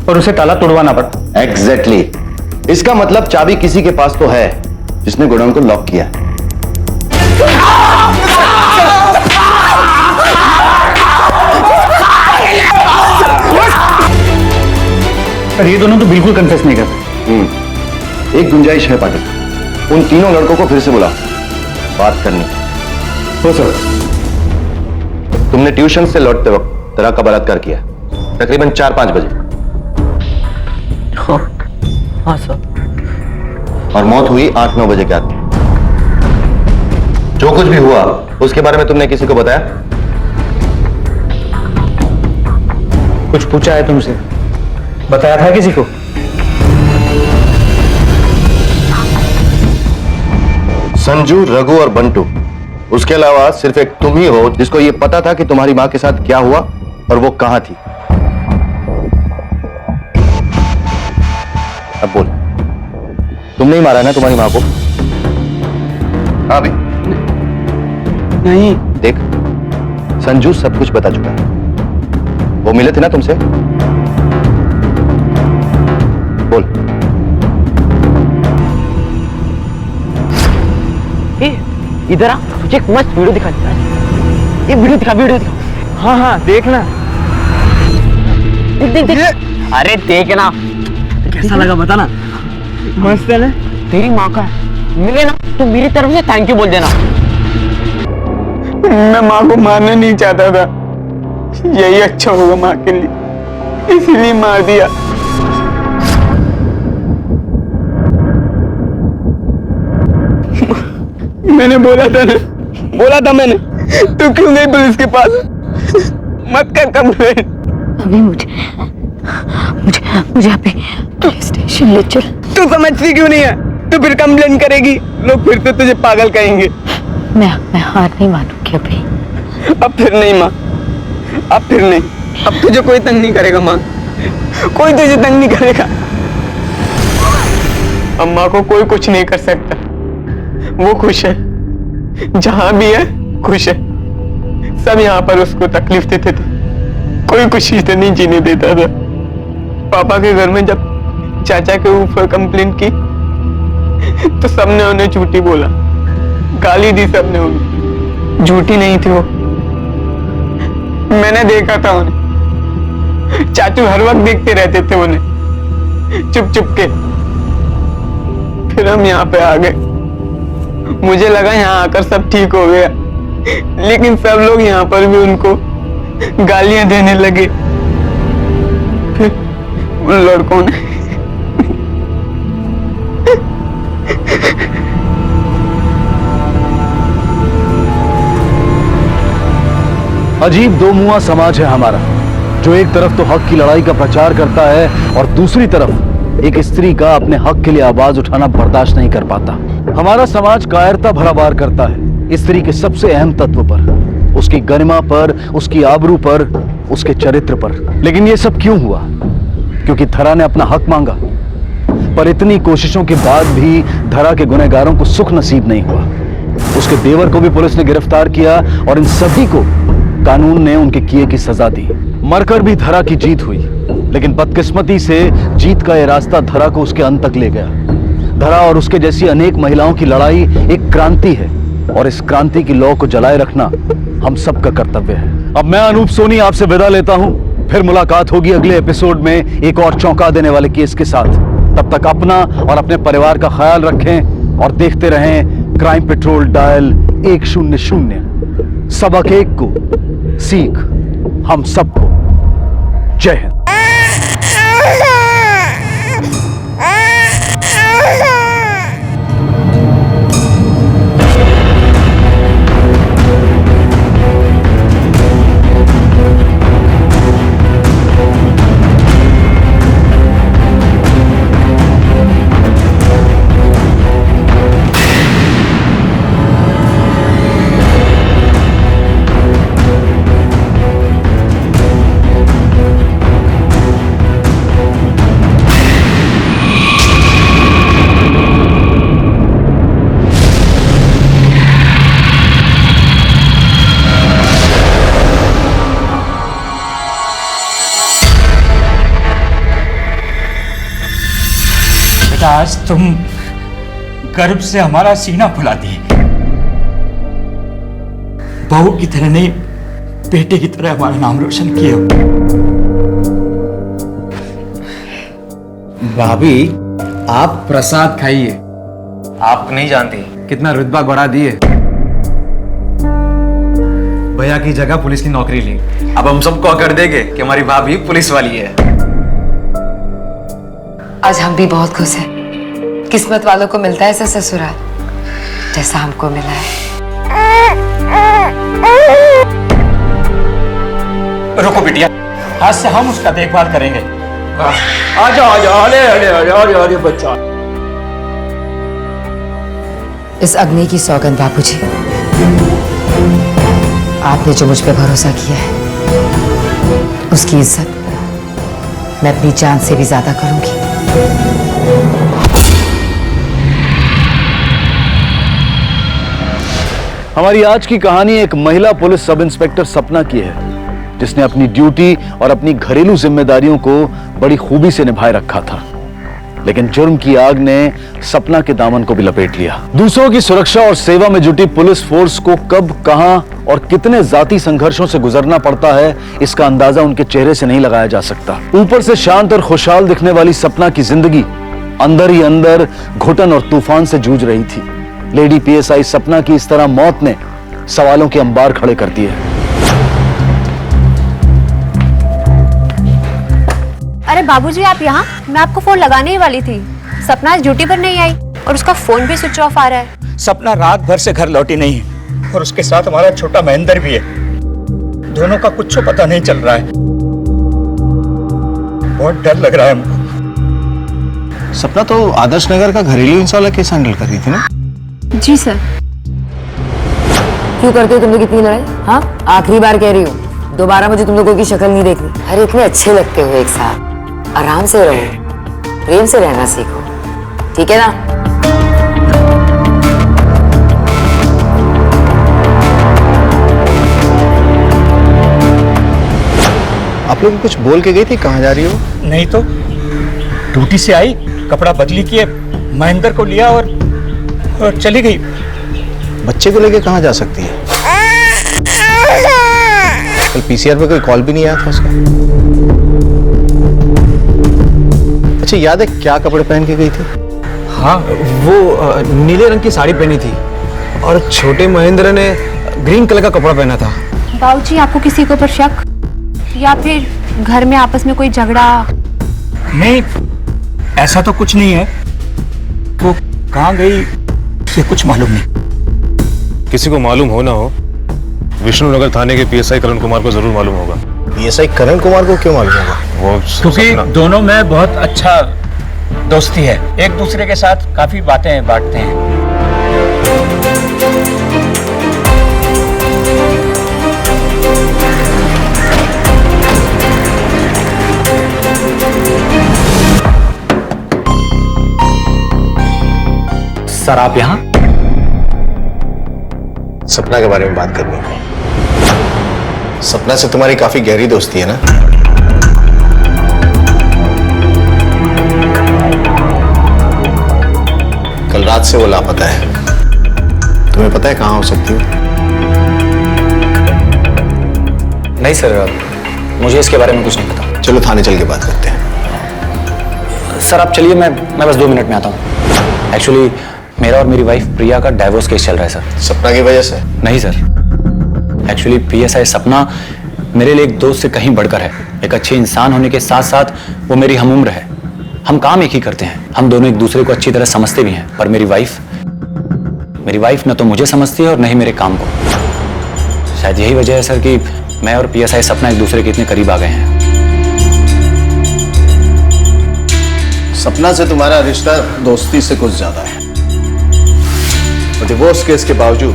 और उसे ताला तोड़वाना पड़ा। एग्जैक्टली। इसका मतलब चाबी किसी के पास तो है जिसने गोडाउन को लॉक किया है। पर ये दोनों तो बिल्कुल कन्फेस नहीं करते। एक गुंजाइश है पाटिल, उन तीनों लड़कों को फिर से बुला, बात करनी। हो सर। तुमने ट्यूशन से लौटते वक्त धरा का बलात्कार किया, तकरीबन 4-5 बजे। हाँ सर। और मौत हुई 8-9 बजे के आसपास। जो कुछ भी हुआ उसके बारे में तुमने किसी को बताया? कुछ पूछा है तुमसे? बताया था किसी को? संजू, रघु और बंटू, उसके अलावा सिर्फ एक तुम ही हो जिसको यह पता था कि तुम्हारी मां के साथ क्या हुआ और वो कहां थी? अब बोल, तुमने ही मारा ना तुम्हारी मां को? हाँ भाई। नहीं। देख, संजू सब कुछ बता चुका है। वो मिले थे ना तुमसे? बोल। इधर आ, तुझे एक मस्त वीडियो दिखा देता है। ये वीडियो दिखा। हाँ हाँ देखना। देख। अरे देखना। कैसा लगा बता ना। मस्त है ना? तेरी माँ का मिले ना तो मेरी तरफ से थैंक यू बोल देना। मैं माँ को मारना नहीं चाहता था, यही अच्छा होगा माँ के लिए, इसलिए मार दिया। मैंने बोला था मैंने, तू क्यों गई पुलिस के पास? मत कर कंप्लेंट। अभी मुझे अभी पुलिस स्टेशन ले चल। तू समझती क्यों नहीं है? तू फिर कंप्लेंट करेगी, लोग फिर तो तुझे पागल कहेंगे। मैं हार नहीं मानूंगी अभी। अब फिर नहीं माँ, अब फिर नहीं। अब तुझे कोई तंग नहीं करेगा माँ, कोई तुझे तंग नहीं करेगा। अम्मा को कोई कुछ नहीं कर सकता, वो खुश है, जहां भी है खुश है। सब यहाँ पर उसको तकलीफ देते थे, कोई खुशी से नहीं जीने देता था। पापा के घर में जब चाचा के ऊपर कंप्लेंट की तो सबने उन्हें झूठी बोला, गाली दी सबने उन्हें। झूठी नहीं थी वो, मैंने देखा था उन्हें। चाचू हर वक्त देखते रहते थे उन्हें चुप चुप के। फिर हम यहाँ पे आ गए, मुझे लगा यहाँ आकर सब ठीक हो गया, लेकिन सब लोग यहाँ पर भी उनको गालियां देने लगे। फिर उन लड़कों ने अजीब दो मुआ समाज है हमारा, जो एक तरफ तो हक की लड़ाई का प्रचार करता है और दूसरी तरफ एक स्त्री का अपने हक के लिए आवाज उठाना बर्दाश्त नहीं कर पाता। हमारा समाज कायरता भरा वार करता है स्त्री के सबसे अहम तत्व पर, उसकी गरिमा पर, उसकी आबरू पर, उसके चरित्र पर। लेकिन ये सब क्यों हुआ? क्योंकि धरा ने अपना हक मांगा। पर इतनी कोशिशों के बाद भी धरा के गुनहगारों को सुख नसीब नहीं हुआ। उसके देवर को भी पुलिस ने गिरफ्तार किया और इन सभी को कानून ने उनके किए की सजा दी। मरकर भी धरा की जीत हुई, लेकिन बदकिस्मती से जीत का यह रास्ता धरा को उसके अंत तक ले गया। धरा और उसके जैसी अनेक महिलाओं की लड़ाई एक क्रांति है और इस क्रांति की लौ को जलाए रखना हम सबका कर्तव्य है। अब मैं अनूप सोनी आपसे विदा लेता हूं, फिर मुलाकात होगी अगले एपिसोड में एक और चौंका देने वाले केस के साथ। तब तक अपना और अपने परिवार का ख्याल रखें और देखते रहें क्राइम पेट्रोल डायल 100। सबक एक को सीख हम सबको। जय हिंद। आज तुम गर्व से हमारा सीना फुला दिए। बहू की तरह नहीं, बेटे की तरह हमारा नाम रोशन किए हो। भाभी, आप प्रसाद खाइए। आप नहीं जानती कितना रुतबा बढ़ा दिए। भैया की जगह पुलिस की नौकरी ली। अब हम सबको कर देंगे कि हमारी भाभी पुलिस वाली है। आज हम भी बहुत खुश हैं। किस्मत वालों को मिलता है ऐसा ससुराल जैसा हमको मिला है। रुको बिटिया, आज से हम उसका देखभाल करेंगे। आजा आजा, अरे अरे अरे अरे अरे बच्चा। इस अग्नि की सौगंध बापूजी, आपने जो मुझ पे भरोसा किया है उसकी इज्जत मैं अपनी जान से भी ज्यादा करूंगी। हमारी आज की कहानी एक महिला पुलिस सब इंस्पेक्टर सपना की है, जिसने अपनी ड्यूटी और अपनी घरेलू जिम्मेदारियों को बड़ी खूबी से निभाए रखा था। लेकिन जुर्म की आग ने सपना के दामन को भी लपेट लिया। दूसरों की सुरक्षा और सेवा में जुटी पुलिस फोर्स को कब, कहां और कितने जाती संघर्षों से गुजरना पड़ता है, इसका अंदाजा उनके चेहरे से नहीं लगाया जा सकता। ऊपर से शांत और खुशहाल दिखने वाली सपना की जिंदगी अंदर ही अंदर घुटन और तूफान से जूझ रही थी। लेडी पीएसआई सपना की इस तरह मौत ने सवालों के अंबार खड़े कर दिए। अरे बाबूजी, आप यहाँ? मैं आपको फोन लगाने ही वाली थी। सपना ड्यूटी पर नहीं आई और उसका फोन भी स्विच ऑफ आ रहा है। सपना रात भर से घर लौटी नहीं है और उसके साथ हमारा छोटा महेंद्र भी है। दोनों का कुछ पता नहीं चल रहा है। बहुत डर लग रहा है हमको। सपना तो आदर्श नगर का घरेलू हिंसा वाला केस हैंडल कर रही थी ना? जी सर। क्यों करते हो तुम लोग इतनी लड़ाई? हाँ, आखिरी बार कह रही हूँ, दोबारा मुझे तुम लोगों की शक्ल नहीं देखनी। अरे इतने अच्छे लगते हो एक साथ, आराम से रहो, प्रेम से रहना सीखो, ठीक है ना? आप लोग कुछ बोल के गई थी, कहाँ जा रही हो? नहीं तो ड्यूटी से आई, कपड़ा बदली किए, महेंद्र को लिया और चली गई। बच्चे को लेके कहाँ जा सकती है? कल पीसीआर पे कोई कॉल भी नहीं आया था उसका। अच्छा, याद है क्या कपड़े पहन के गई थी? हाँ, वो नीले रंग की साड़ी पहनी थी और छोटे महेंद्र ने ग्रीन कलर का कपड़ा पहना था। बाबूजी, आपको किसी के ऊपर शक या फिर घर में आपस में कोई झगड़ा? नहीं, ऐसा तो कुछ नहीं है। वो कहाँ गई ये कुछ मालूम नहीं। किसी को मालूम हो ना हो, विष्णुनगर थाने के पीएसआई करण कुमार को जरूर मालूम होगा। पीएसआई करण कुमार को क्यों मालूम होगा? वो क्योंकि दोनों में बहुत अच्छा दोस्ती है, एक दूसरे के साथ काफी बातें बांटते हैं। सर, आप यहाँ? सपना के बारे में बात करनी है। सपना से तुम्हारी काफी गहरी दोस्ती है ना? कल रात से वो लापता है। तुम्हें पता है कहां हो सकती है? नहीं सर, मुझे इसके बारे में कुछ नहीं पता। चलो थाने चल के बात करते हैं। सर आप चलिए, मैं बस 2 मिनट में आता हूँ। एक्चुअली मेरा और मेरी वाइफ प्रिया का डाइवोर्स केस चल रहा है सर। सपना की वजह से? नहीं सर, एक्चुअली पीएसआई सपना मेरे लिए एक दोस्त से कहीं बढ़कर है। एक अच्छे इंसान होने के साथ साथ वो मेरी हमउम्र है। हम काम एक ही करते हैं, हम दोनों एक दूसरे को अच्छी तरह समझते भी हैं। पर मेरी वाइफ न तो मुझे समझती है और न ही मेरे काम को। शायद यही वजह है सर कि मैं और पीएसआई सपना एक दूसरे के इतने करीब आ गए हैं। सपना से तुम्हारा रिश्ता दोस्ती से कुछ ज्यादा है। और डिवोर्स केस के बावजूद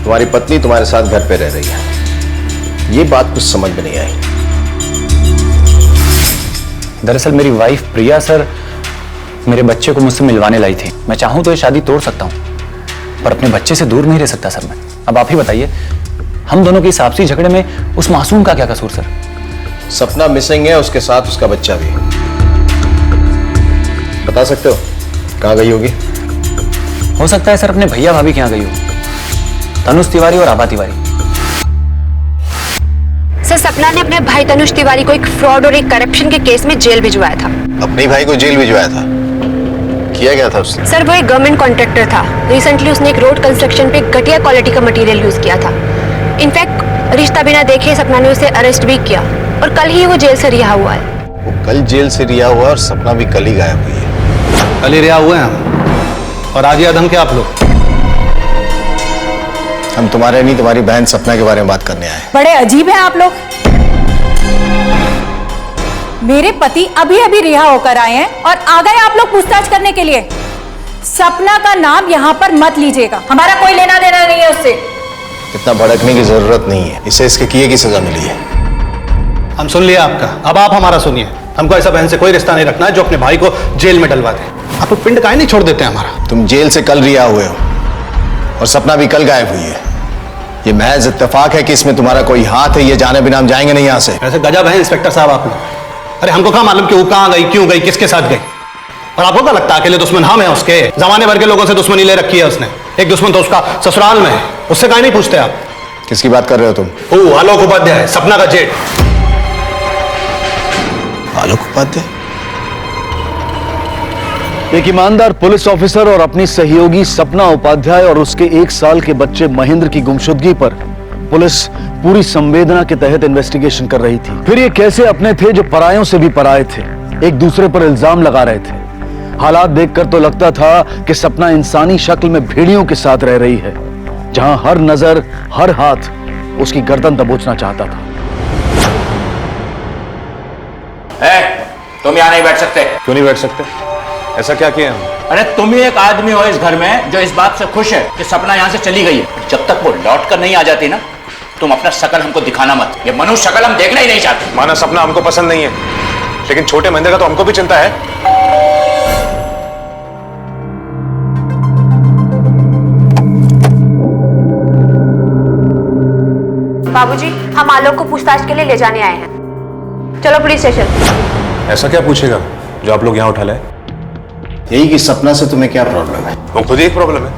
तुम्हारी पत्नी तुम्हारे साथ घर पे रह रही है। ये बात कुछ समझ में नहीं आई। दरअसल मेरी वाइफ प्रिया सर मेरे बच्चे को मुझसे मिलवाने लाई थी। मैं चाहूं तो ये शादी तोड़ सकता हूं, पर अपने बच्चे से दूर नहीं रह सकता सर मैं। अब आप ही बताइए, हम दोनों की आपसी झगड़े में उस मासूम का क्या कसूर सर? सपना मिसिंग है, उसके साथ उसका बच्चा भी। बता सकते हो कहां गई होगी? हो सकता है सर अपने भैया भाभी के यहाँ गई हो, तनुष तिवारी और आभा तिवारी। सर, सपना ने अपने भाई तनुष तिवारी को एक फ्रॉड और एक करप्शन के केस में जेल भिजवाया था। अपने भाई को जेल भिजवाया था? किया गया था उसने? सर, वो एक गवर्नमेंट कॉन्ट्रैक्टर था। रिसेंटली उसने एक रोड कंस्ट्रक्शन पे घटिया क्वालिटी का मटेरियल यूज किया था। इनफैक्ट रिश्ता बिना देखे सपना ने उसे अरेस्ट भी किया और कल ही वो जेल से रिहा हुआ है। वो कल जेल से रिहा हुआ और सपना भी कल ही गायब हुई है। कल ही रिहा हुए हैं और आज याद हम क्या आप लोग? हम तुम्हारे नहीं, तुम्हारी बहन सपना के बारे में बात करने आए। बड़े अजीब हैं आप लोग। मेरे पति अभी अभी रिहा होकर आए हैं और आ गए आप लोग पूछताछ करने के लिए। सपना का नाम यहाँ पर मत लीजिएगा, हमारा कोई लेना देना नहीं है उससे। इतना भड़कने की जरूरत नहीं है, इसे इसके किए की सजा मिली है। हम सुन लिया आपका, अब आप हमारा सुनिए। हमको ऐसा बहन से कोई रिश्ता नहीं रखना है जो अपने भाई को जेल में डलवा दे। आप लोग पिंड काहे नहीं छोड़ देते हमारा? तुम जेल से कल रिहा हुए हो और सपना भी कल गायब हुई है। ये महज इत्तेफाक है कि इसमें तुम्हारा कोई हाथ है, ये जाने बिना हम जाएंगे नहीं यहां से। ऐसे गजब है इंस्पेक्टर साहब आप लोग। अरे हमको कहाँ मालूम कि वो कहाँ गई, क्यों गई, किसके साथ गई? और आपको क्या लगता है अकेले दुश्मन हम हैं उसके? जमाने भर के लोगों से दुश्मनी ले रखी है उसने। एक दुश्मन तो उसका ससुराल में है, उससे काहे नहीं पूछते आप? किसकी बात कर रहे हो तुम? ओ आलोक उपाध्याय, सपना का जेठ। आलोक उपाध्याय? एक ईमानदार पुलिस ऑफिसर और अपनी सहयोगी सपना उपाध्याय और उसके 1 साल के बच्चे महेंद्र की गुमशुदगी पर पुलिस पूरी संवेदना के तहत इन्वेस्टिगेशन कर रही थी। फिर ये कैसे अपने थे जो परायों से भी पराये थे, एक दूसरे पर इल्जाम लगा रहे थे। हालात देखकर तो लगता था कि सपना इंसानी शक्ल में भेड़ियों के साथ रह रही है, जहां हर नजर, हर हाथ उसकी गर्दन दबोचना चाहता था। तुम यहाँ नहीं बैठ सकते। क्यों नहीं बैठ सकते? ऐसा क्या किया हम? अरे तुम ही एक आदमी हो इस घर में जो इस बात से खुश है कि सपना यहाँ से चली गई है। जब तक वो लौट कर नहीं आ जाती ना, तुम अपना शकल हमको दिखाना मत। ये मनुष्य शकल हम देखना ही नहीं चाहते। माना सपना हमको पसंद नहीं है, लेकिन छोटे महेंद्र का तो हमको भी चिंता है। बाबूजी, हम आलोक को पूछताछ के लिए ले जाने आए हैं। चलो पुलिस स्टेशन। ऐसा क्या पूछेगा जो आप लोग यहाँ उठा लाए? यही कि सपना से तुम्हें क्या प्रॉब्लम है? वो खुद ही एक प्रॉब्लम है।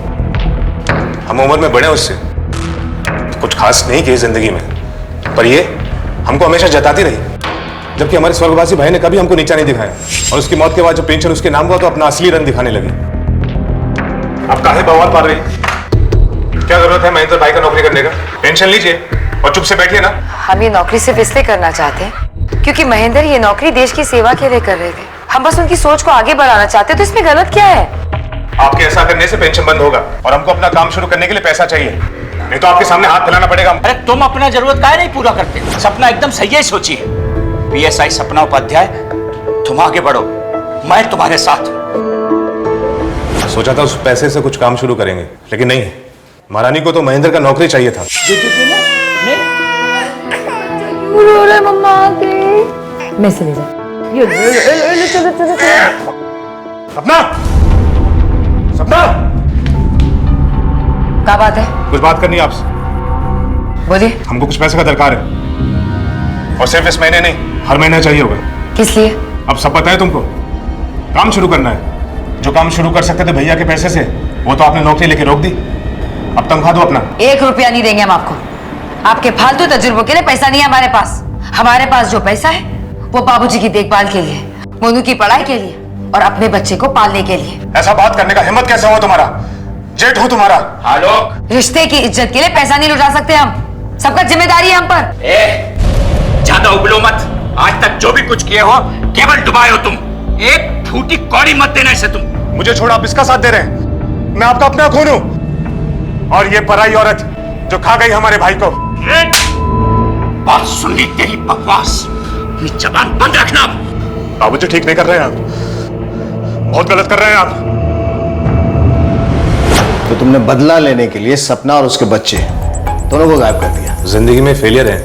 हम उम्र में बड़े उससे, कुछ खास नहीं किए जिंदगी में, पर ये हमको हमेशा जताती रही, जबकि हमारे स्वर्गवासी भाई ने कभी हमको नीचा नहीं दिखाया। और उसकी मौत के बाद जब पेंशन उसके नाम हुआ तो अपना असली रंग दिखाने लगी। आप काहे बवाल पाल रही? क्या जरूरत है महेंद्र भाई का नौकरी करने का? पेंशन लीजिए और चुप से बैठिए ना। हम ये नौकरी सिर्फ इसलिए करना चाहते हैं क्योंकि महेंद्र ये नौकरी देश की सेवा के लिए कर रहे थे। हम बस उनकी सोच को आगे बढ़ाना चाहते, तो इसमें गलत क्या है? आपके ऐसा करने से पेंशन बंद होगा और हमको अपना काम शुरू करने के लिए पैसा चाहिए, नहीं तो आपके सामने हाथ फैलाना पड़ेगा। अरे तुम अपना जरूरत काहे नहीं पूरा करते? सपना एकदम सही है सोची है। PSI सपना उपाध्याय, तुम आगे बढ़ो, मैं तुम्हारे साथ। सोचा था उस पैसे से कुछ काम शुरू करेंगे, लेकिन नहीं, महारानी को तो महेंद्र का नौकरी चाहिए था। मैं से ले जा। सपना, सपना, क्या बात है? कुछ बात करनी है आपसे। बोलिए। हमको कुछ पैसे का दरकार है, और सिर्फ इस महीने नहीं, हर महीने चाहिए होगा। किस लिए? अब सब पता है तुमको। काम शुरू करना है। जो काम शुरू कर सकते थे भैया के पैसे से, वो तो आपने नौकरी लेके रोक दी। अब तनख्वाह दो अपना। 1 रुपया नहीं देंगे हम आपको। आपके फालतू तजुर्बों के लिए पैसा नहीं है हमारे पास। हमारे पास जो पैसा है वो बाबूजी की देखभाल के लिए, मोनू की पढ़ाई के लिए और अपने बच्चे को पालने के लिए। ऐसा बात करने का हिम्मत कैसे हुआ तुम्हारा? जेठ हूं तुम्हारा। आलोक, रिश्ते की इज्जत के लिए पैसा नहीं लुटा सकते हम। सबका जिम्मेदारी है हम पर। ज्यादा उबलो मत। आज तक जो भी कुछ किए हो केवल डुबाए हो तुम। एक फूटी कौड़ी मत देना इसे तुम। मुझे छोड़ आप इसका साथ दे रहे हैं? मैं आपका अपना खून हूं, और ये पराई औरत जो खा गई हमारे भाई को। बात सुन ली तेरी बकवास। अपनी जबान बंद रखना। बाबूजी ठीक नहीं कर रहे हैं आप, बहुत गलत कर रहे हैं आप। तो तुमने बदला लेने के लिए सपना और उसके बच्चे दोनों को गायब कर दिया। जिंदगी में फेलियर है,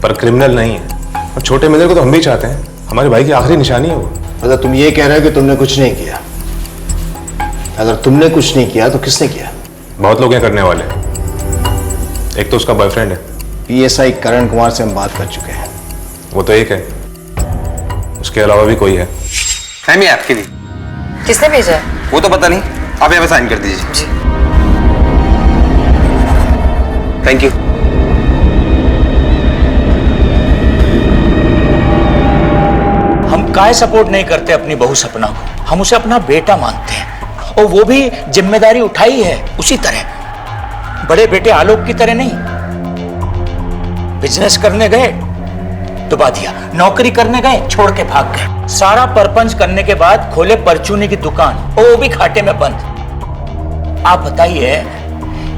पर क्रिमिनल नहीं है। और छोटे महेंद्र को तो हम भी चाहते हैं, हमारे भाई की आखिरी निशानी है वो। मतलब तुम ये कह रहे हो कि तुमने कुछ नहीं किया? अगर तुमने कुछ नहीं किया तो किसने किया? बहुत लोग हैं करने वाले। एक तो उसका बॉयफ्रेंड है। PSI करण कुमार से हम बात कर चुके हैं। वो तो एक है, उसके अलावा भी कोई है? फहमी आपके लिए। किसने भेजा है? वो तो पता नहीं, आप यहाँ पे साइन कर दीजिए। Thank you. हम काहे सपोर्ट नहीं करते अपनी बहू सपना को? हम उसे अपना बेटा मानते हैं, और वो भी जिम्मेदारी उठाई है उसी तरह। बड़े बेटे आलोक की तरह नहीं। बिजनेस करने गए डुबा दिया, नौकरी करने गए छोड़ के भाग गए। सारा परपंच करने के बाद खोले परचूनी की दुकान, और वो भी घाटे में बंद। आप बताइए,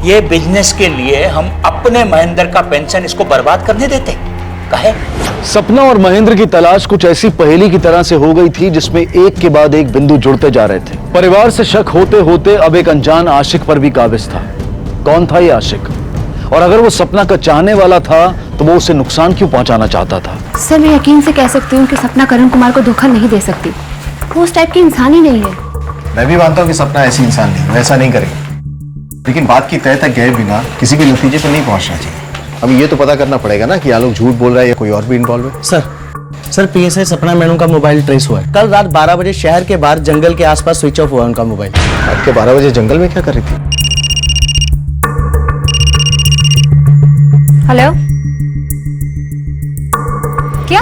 ये बिजनेस के लिए हम अपने महेंद्र का पेंशन इसको बर्बाद करने देते? काहे? सपना और महेंद्र की तलाश कुछ ऐसी पहेली की तरह से हो गई थी जिसमें एक के बाद एक बिंदु जुड़ते जा रहे थे। परिवार से शक होते होते अब एक अनजान आशिक पर भी काबिज था। कौन था ये आशिक? और अगर वो सपना का चाहने वाला था तो वो उसे नुकसान क्यों पहुंचाना चाहता था? सर मैं यकीन से कह सकती हूँ कि सपना करण कुमार को धोखा नहीं दे सकती। वो उस टाइप की इंसान ही नहीं है। मैं भी मानता हूँ कि सपना ऐसी इंसान नहीं, वो ऐसा नहीं करेगी, लेकिन बात की तय तक गए बिना किसी भी नतीजे पर नहीं पहुंचना चाहिए। अब ये तो पता करना पड़ेगा ना कि आलोक झूठ बोल रहा है या कोई और भी इन्वॉल्व है। सर पीएसआई सपना मैडम का मोबाइल ट्रेस हुआ है। कल रात 12 बजे शहर के बाहर जंगल के आसपास स्विच ऑफ हुआ उनका मोबाइल। रात के 12 बजे जंगल में क्या कर रही थी? हेलो, क्या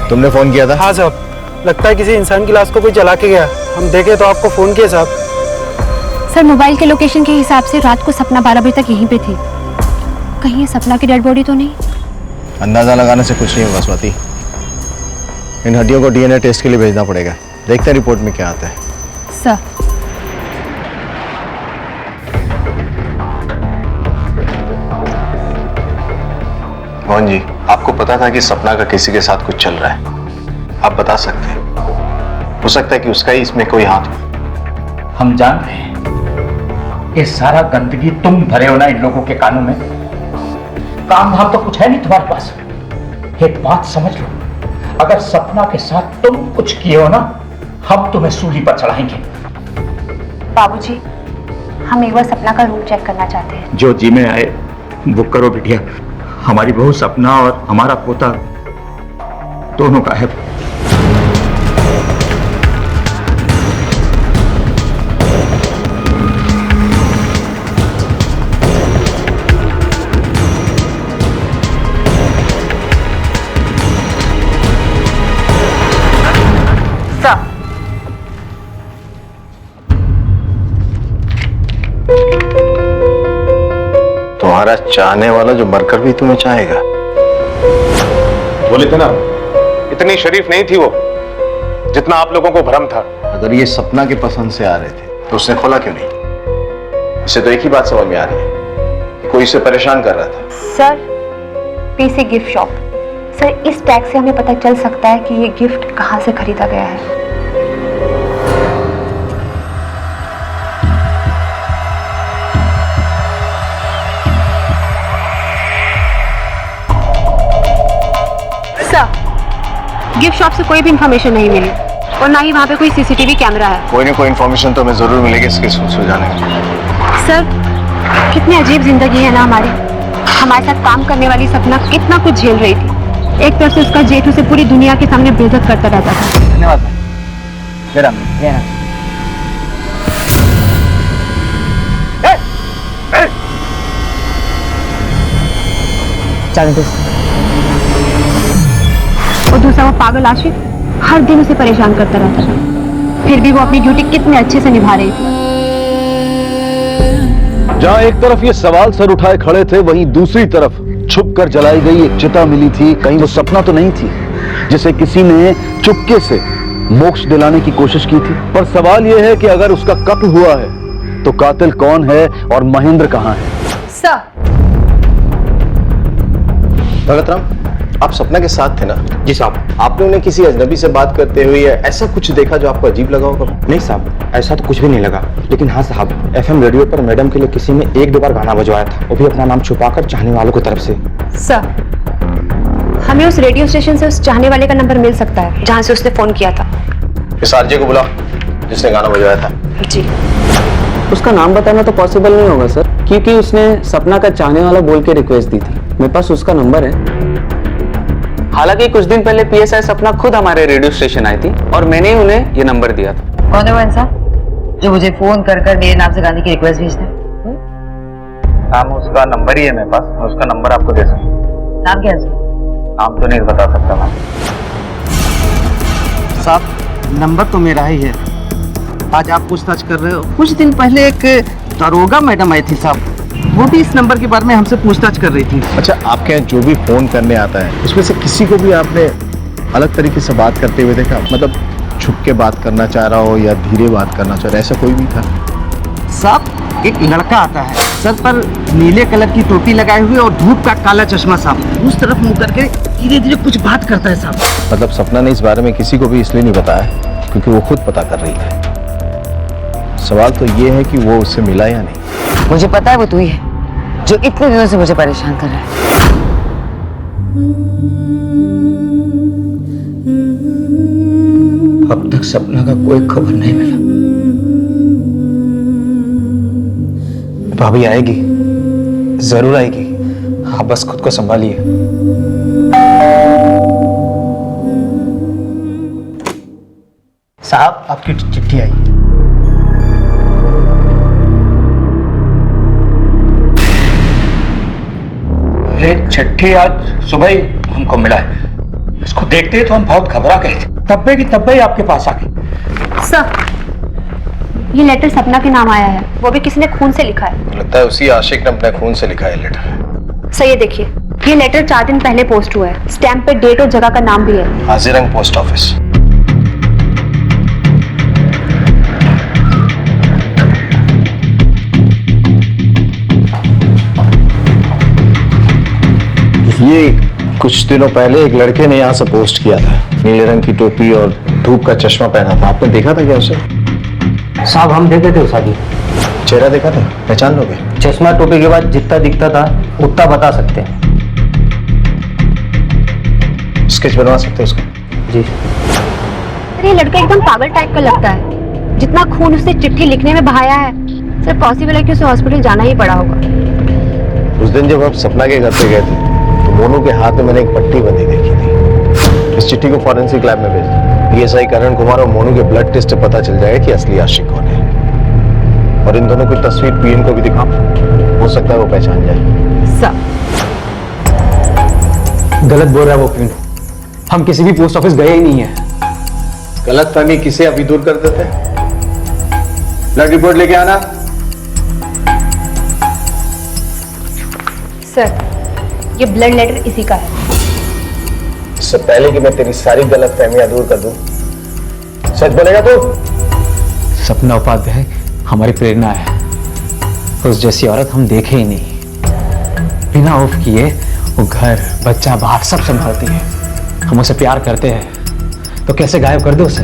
तुमने फोन किया था? हाँ साहब, लगता है किसी इंसान की लाश को कोई जला के गया। हम देखे तो आपको फोन किया साहब। सर मोबाइल के लोकेशन के हिसाब से रात को सपना 12 बजे तक यहीं पे थी। कहीं ये सपना की डेड बॉडी तो नहीं? अंदाजा लगाने से कुछ नहीं होगा स्वाति। इन हड्डियों को डीएनए टेस्ट के लिए भेजना पड़ेगा। देखते हैं रिपोर्ट में क्या आता है। सर मोहन जी, आपको पता था कि सपना का किसी के साथ कुछ चल रहा है? आप बता सकते हैं? हो सकता है कि उसका ही इसमें कोई हाथ हो। हम जान रहे हैं ये सारा गंदगी तुम भरे हो ना इन लोगों के कानों में। काम धाम तो कुछ है नहीं तुम्हारे पास। एक बात समझ लो, अगर सपना के साथ तुम कुछ किए हो ना, हम तुम्हें सूली पर चढ़ाएंगे। बाबूजी, हम एक बार सपना का रूम चेक करना चाहते हैं। जो जी में आए वो करो बिटिया। हमारी बहू सपना और हमारा पोता दोनों का है। तुम्हारा चाहने वाला जो मरकर भी तुम्हें चाहेगा। बोले थे ना, इतनी शरीफ नहीं थी वो जितना आप लोगों को भ्रम था। अगर ये सपना के पसंद से आ रहे थे तो उसने खोला क्यों नहीं? इसे तो एक ही बात समझ में आ रही है कि कोई इसे परेशान कर रहा था। Sir PC gift shop. Sir इस टैग से हमें पता चल सकता है कि ये गिफ्ट कहाँ से खरीदा गया है। गिफ्ट शॉप से कोई भी इंफॉर्मेशन नहीं मिली और ना ही वहाँ पे कोई सीसीटीवी कैमरा है। कोई ना कोई इन्फॉर्मेशन तो हमें जरूर मिलेगी इसके सुलझाने में। सर कितनी अजीब जिंदगी है ना हमारी। हमारे साथ काम करने वाली सपना कितना कुछ झेल रही थी। एक तरफ से उसका जेठ उसे पूरी दुनिया के सामने बेइज्जत करता रहता था। धन्यवाद। और दूसरा वो पागल आशिक हर दिन उसे परेशान करता रहता था। फिर भी वो अपनी ड्यूटी कितने अच्छे से निभा रही थी। जहां एक तरफ ये सवाल सर उठाए खड़े थे, वहीं दूसरी तरफ छुप कर जलाई गई एक चिता मिली थी। कहीं वो सपना तो नहीं थी जिसे किसी ने चुपके से मोक्ष दिलाने की कोशिश की थी? पर सवाल यह है कि अगर उसका कत्ल हुआ है तो कातिल कौन है और महेंद्र कहां है? सर भगत राम, आप सपना के साथ थे ना? जी साहब। आपने उन्हें किसी अजनबी से बात करते हुए ऐसा कुछ देखा जो आपको अजीब लगा होगा? नहीं साहब, ऐसा तो कुछ भी नहीं लगा। लेकिन हाँ साहब, एफएम रेडियो पर मैडम के लिए किसी ने 1-2 बार गाना बजवाया था, वो भी अपना नाम छुपाकर चाहने वालों की तरफ से। सर हमें उस रेडियो स्टेशन से उस चाहने वाले का नंबर मिल सकता है जहाँ से उसने फोन किया था। इस आरजे को बुलाओ जिसने गाना बजवाया था। जी। उसका नाम बताना तो पॉसिबल नहीं होगा सर, क्योंकि उसने सपना का चाहने वाला बोल के रिक्वेस्ट दी थी। मेरे पास उसका नंबर है। हालांकि कुछ दिन पहले पीएसआई सपना खुद हमारे रेडियो स्टेशन आई थी और मैंने ही उन्हें ये नंबर दिया था। कौन है वो इंसान जो मुझे फोन कर कर मेरे नाम से गाने की रिक्वेस्ट भेजता है? नाम उसका नंबर ही है मेरे पास, मैं उसका नंबर आपको दे सकता हूँ। नाम क्या है उसका? नाम तो नहीं बता सकता मैं। साहब नंबर तो मेरा ही है। आज आप पूछताछ कर रहे हो। कुछ दिन पहले एक दरोगा मैडम आई थी साहब, वो भी इस नंबर के बारे में हमसे पूछताछ कर रही थी। अच्छा, आपके यहाँ जो भी फोन करने आता है उसमें से किसी को भी आपने अलग तरीके से बात करते हुए देखा? मतलब छुप के बात करना चाह रहा हो या धीरे बात करना चाह रहा, ऐसा कोई भी था? साहब एक लड़का आता है, सर पर नीले कलर की टोपी लगाए हुए और धूप का काला चश्मा साहब, उस तरफ मुंह करके धीरे धीरे कुछ बात करता है साहब। मतलब सपना ने इस बारे में किसी को भी इसलिए नहीं बताया क्योंकि वो खुद पता कर रही थी। सवाल तो ये है कि वो उससे मिला या नहीं। मुझे पता है वो तू ही है जो इतने दिनों से मुझे परेशान कर रहा है। अब तक सपना का कोई खबर नहीं मिला। भाभी आएगी, जरूर आएगी। आप बस खुद को संभालिए। साहब, आपकी चिट्ठी आई। ये चिट्ठी आज सुबह ही हमको मिला है। इसको देखते ही तो हम बहुत घबरा गए थे। तब्बे की तब्बे ही आपके पास आ गई। सर, ये लेटर सपना के नाम आया है, वो भी किसी ने खून से लिखा है। लगता है उसी आशिक ने अपने खून से लिखा है लेटर। सर ये देखिए, ये लेटर 4 दिन पहले पोस्ट हुआ है। स्टैम्प पे डेट और जगह का नाम भी है। हाजीरंग पोस्ट ऑफिस। ये कुछ दिनों पहले एक लड़के ने यहाँ से पोस्ट किया था। नीले रंग की टोपी और धूप का चश्मा पहना था। आपने देखा था क्या उसे? साहब, हम देखे थे उसा जी। चेहरा देखा था? पहचान लोगे? चश्मा टोपी के बाद जितना दिखता था उतना बता सकते हैं। स्केच बनवा सकते हैं उसका? जी। सर ये लड़का एकदम पागल टाइप का लगता है। जितना खून उसने चिट्ठी लिखने में बहाया है, सर पॉसिबल है कि उसे हॉस्पिटल जाना ही पड़ा होगा। उस दिन जब हम सपना के घर पे गए थे तो मोनू के हाथ में मैंने एक पट्टी बंधी देखी थी। इस चिट्ठी को फॉरेंसिक लैब में भेज दो। पीएसआई करण कुमार और मोनू के ब्लड टेस्ट से पता चल जाएगा कि असली आशिक कौन है। और इन दोनों की तस्वीर पीएम को भी दिखाओ, हो सकता है वो पहचान जाए। सर गलत बोल रहा है वो पीएम। हम किसी भी पोस्ट ऑफिस गए ही नहीं है। गलत फहमी किसे अभी दूर कर देते हैं? ब्लड रिपोर्ट लेके आना। सर ये ब्लड लेटर इसी का है। इससे पहले कि मैं तेरी सारी गलत फहमियां दूर कर दूं, सच बोलेगा तू? सपना उपाध्याय हमारी प्रेरणा है। उस जैसी औरत हम देखे ही नहीं। बिना ऑफ किए वो घर बच्चा बाहर सब संभालती है। हम उसे प्यार करते हैं तो कैसे गायब कर दो उसे?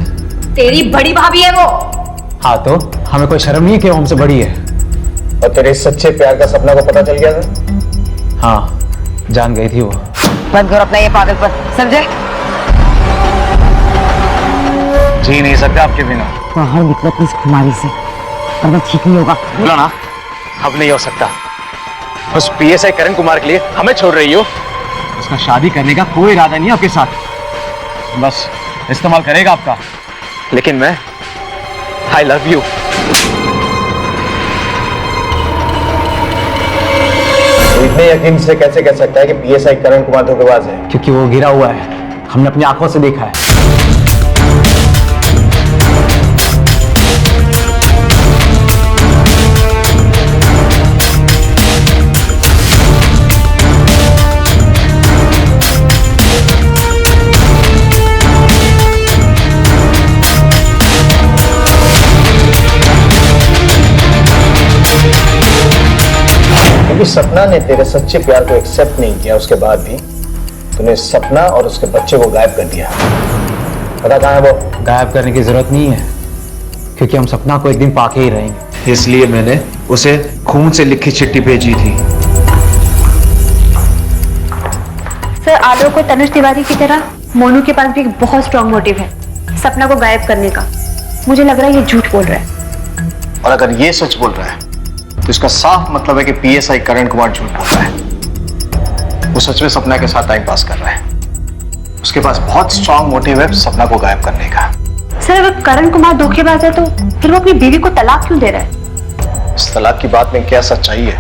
तेरी बड़ी भाभी है वो। हाँ तो हमें कोई शर्म नहीं है कि वो हमसे बड़ी है। और तेरे सच्चे प्यार का सपना को पता चल गया था? हाँ, जान गई थी वो। बंद करो अपना ये पागलपन, समझे? जी नहीं सकते आपके बिना। बाहर निकलो अपनी इस खुमारी से, वरना ठीक नहीं होगा। बोला ना, अब नहीं हो सकता। उस पीएसआई करण कुमार के लिए हमें छोड़ रही हो? उसका शादी करने का कोई इरादा नहीं है आपके साथ। बस इस्तेमाल करेगा आपका। लेकिन मैं आई लव यू। इतने यकीन से कैसे कह सकता है कि पीएसआई करण कुमार धोखेबाज है? क्योंकि वो गिरा हुआ है, हमने अपनी आंखों से देखा है। क्योंकि सपना ने तेरे सच्चे प्यार को एक्सेप्ट नहीं किया, उसके बाद भी तूने सपना और उसके बच्चे को गायब कर दिया। पता कहाँ है वो? गायब करने की जरूरत नहीं है, क्योंकि हम सपना को एक दिन पाके ही रहेंगे। इसलिए मैंने उसे खून से लिखी चिट्ठी भेजी थी। सर आदर को तनुज तिवारी की तरह मोनू के पास भी एक बहुत स्ट्रॉन्ग मोटिव है सपना को गायब करने का। मुझे लग रहा है ये झूठ बोल रहा है। और अगर ये सच बोल रहा है तो इसका साफ मतलब है कि पीएसआई करण कुमार झूठ बोल रहा है। वो सच में सपना के साथ टाइम पास कर रहा है। उसके पास बहुत स्ट्रांग मोटिव है सपना को गायब करने का। सर अगर करण कुमार धोखेबाज है तो फिर वो अपनी बीवी को तलाक क्यों दे रहा है? इस तलाक की बात में क्या सच्चाई है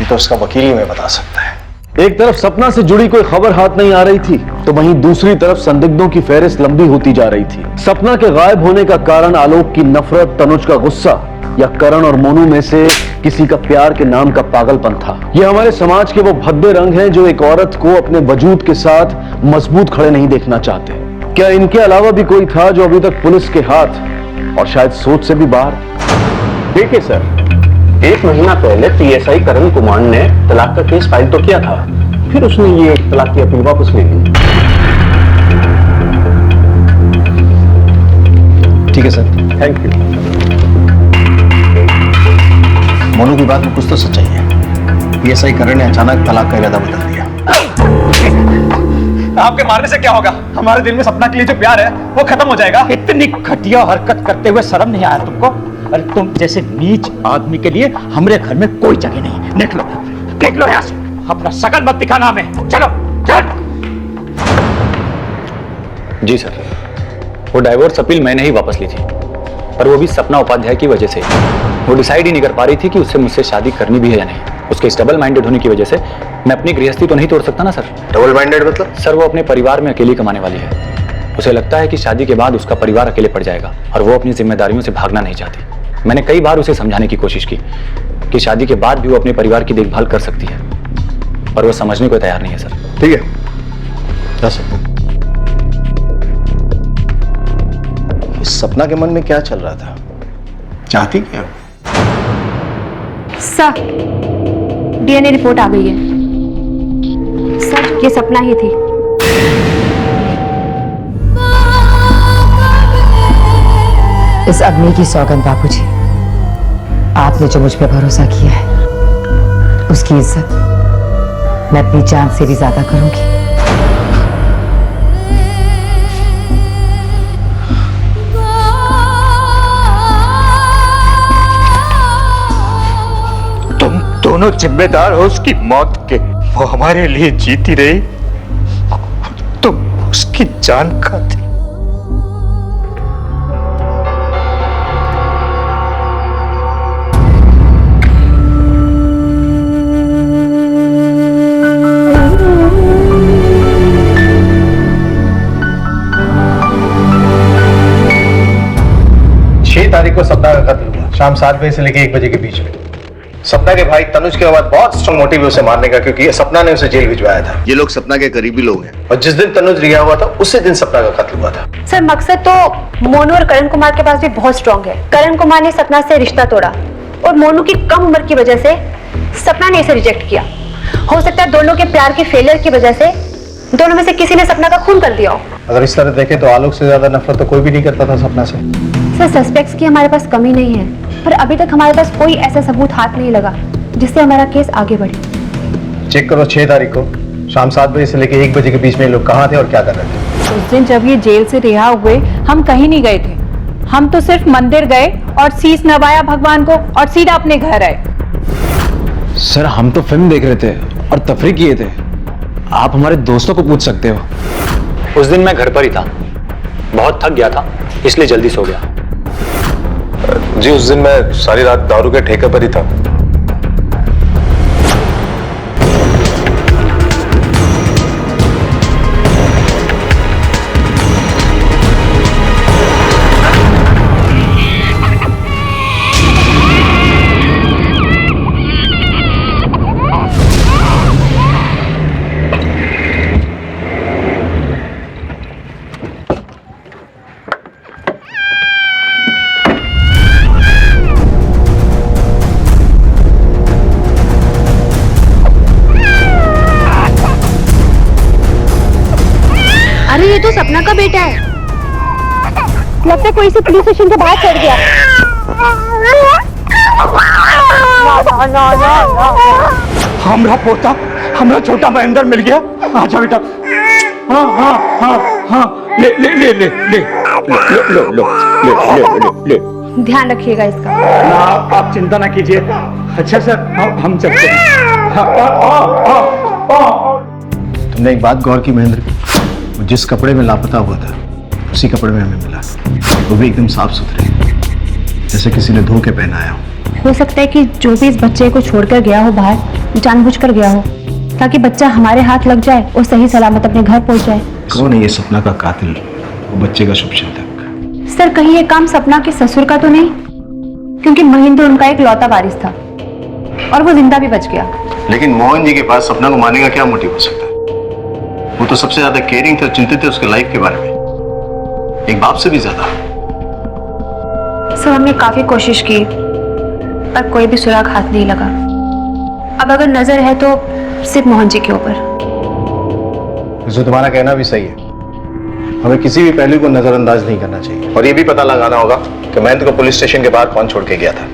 ये तो उसका वकील ही हमें बता सकता है। एक तरफ सपना से जुड़ी कोई खबर हाथ नहीं आ रही थी तो वहीं दूसरी तरफ संदिग्धों की फहरिस्त लंबी होती जा रही थी। सपना के गायब होने का कारण आलोक की नफरत, तनुज का गुस्सा या करण और मोनू में से किसी का प्यार के नाम का पागलपन था। ये हमारे समाज के वो भद्दे रंग हैं जो एक औरत को अपने वजूद के साथ मजबूत खड़े नहीं देखना चाहते। क्या इनके अलावा भी कोई था जो अभी तक पुलिस के हाथ और शायद सोच से भी बाहर? देखिए सर, 1 महीना पहले पीएसआई करण कुमार ने तलाक का केस फाइल तो किया था, फिर उसने ये तलाक की अपील वापस ले ली। ठीक है sir, thank you. Monu Monu की बात में कुछ तो सच्चाई है। पीएसआई करण ने अचानक तलाक का इरादा बदल दिया। आपके मारने से क्या होगा? हमारे दिल में सपना के लिए जो प्यार है वो खत्म हो जाएगा। इतनी घटिया हरकत करते हुए शर्म नहीं आया तुमको? अरे तुम जैसे नीच आदमी के लिए हमारे घर में कोई जगह नहीं। निकलो यहाँ से। अपना शकल मत दिखाना हमें। चलो चल। जी सर, वो डाइवोर्स अपील मैंने ही वापस ली थी, पर वो भी सपना उपाध्याय की वजह से। वो डिसाइड ही नहीं कर पा रही थी कि उससे मुझसे शादी करनी भी है या नहीं। उसके इस डबल माइंडेड होने की वजह से मैं अपनी गृहस्थी तो नहीं तोड़ सकता ना सर। डबल माइंडेड मतलब? सर, वो अपने परिवार में अकेली कमाने वाली है। उसे लगता है कि शादी के बाद उसका परिवार अकेले पड़ जाएगा और वो अपनी जिम्मेदारियों से भागना नहीं चाहती। मैंने कई बार उसे समझाने की कोशिश की कि शादी के बाद भी वो अपने परिवार की देखभाल कर सकती है, पर वो समझने को तैयार नहीं है सर। ठीक है, जा सकते। इस सपना के मन में क्या चल रहा था? चाहती क्या? सर, डीएनए रिपोर्ट आ गई है। सर, ये सपना ही थी। इस अग्नि की सौगंध बाबूजी, आपने जो मुझ पे भरोसा किया है उसकी इज्जत मैं अपनी जान से भी ज्यादा करूंगी। तुम दोनों जिम्मेदार हो उसकी मौत के। वो हमारे लिए जीती रही, तुम उसकी जान खाती। तारीख को सपना का कत्ल हुआ शाम 7 बजे से लेकर 1 बजे के बीच में। सपना के भाई तनुज के बाद बहुत स्ट्रांग मोटिव है उसे मारने का, क्योंकि सपना ने उसे जेल भिजवाया था। ये लोग सपना के करीबी लोग हैं और जिस दिन तनुज रिहा हुआ था उसी दिन सपना का कत्ल हुआ था। सर, मकसद तो मोनू और करण कुमार के पास भी बहुत स्ट्रांग है। करण कुमार ने सपना से रिश्ता तोड़ा और मोनू की कम उम्र की वजह से सपना ने इसे रिजेक्ट किया। हो सकता है दोनों के प्यार के फेलियर की वजह से दोनों में से किसी ने सपना का खून कर दिया हो। अगर इस तरह देखें तो आलोक से ज्यादा नफरत तो कोई भी नहीं करता था सपना से। सर, सस्पेक्ट्स की हमारे पास कमी नहीं है, पर अभी तक हमारे पास कोई ऐसा सबूत हाथ नहीं लगा जिससे हमारा केस आगे बढ़े। चेक करो 6 तारीख को शाम 7 बजे से लेकर 1 बजे के बीच में लोग कहाँ थे और क्या कर रहे थे? उस दिन जब ये जेल से रिहा हुए हम कहीं नहीं गए थे। हम तो सिर्फ मंदिर गए और शीश नवाया भगवान को और सीधा अपने घर आए। सर, हम तो फिल्म देख रहे थे और तफरी किए थे। आप हमारे दोस्तों को पूछ सकते हो। उस दिन मैं घर पर ही था, बहुत थक गया था इसलिए जल्दी सो गया। जी, उस दिन मैं सारी रात दारू के ठेके पर ही था। अरे, ये तो सपना का बेटा है। लगता है कोई से पुलिस स्टेशन के बाहर चढ़ गया। हमरा पोता, हमरा छोटा महेंद्र मिल गया। आजा बेटा। हाँ हाँ हाँ हाँ, ले ले ले ले ले लो लो ले ले। ध्यान रखिएगा इसका। ना, आप चिंता ना कीजिए। अच्छा सर, हम चलते हैं। तुमने एक बात गौर की महेंद्र की? वो जिस कपड़े में लापता हुआ था उसी कपड़े में हमें मिला, वो भी एकदम साफ सुथरे, जैसे किसी ने धो के पहनाया हो। हो सकता है कि जो भी इस बच्चे को छोड़कर गया हो बाहर, जानबूझकर गया हो ताकि बच्चा हमारे हाथ लग जाए और सही सलामत अपने घर पहुंच जाए। कौन है ये सपना का कातिल, वो बच्चे का शुभचिंतक? सर, कहीं ये काम सपना के ससुर का तो नहीं? क्योंकि महेंद्र उनका एक लौता वारिस था और वो जिंदा भी बच गया। लेकिन मोहन जी के पास सपना को मारने का क्या मोटिव हो सकता है? वो तो सबसे ज्यादा केयरिंग थे, चिंतित थे उसके लाइफ के बारे में, एक बाप से भी ज्यादा। सर, हमने काफी कोशिश की पर कोई भी सुराग हाथ नहीं लगा। अब अगर नजर है तो सिर्फ मोहन जी के ऊपर। जो तुम्हारा कहना भी सही है, हमें किसी भी पहलू को नजरअंदाज नहीं करना चाहिए और ये भी पता लगाना होगा कि महेंद्र को पुलिस स्टेशन के बाहर कौन छोड़ के गया था।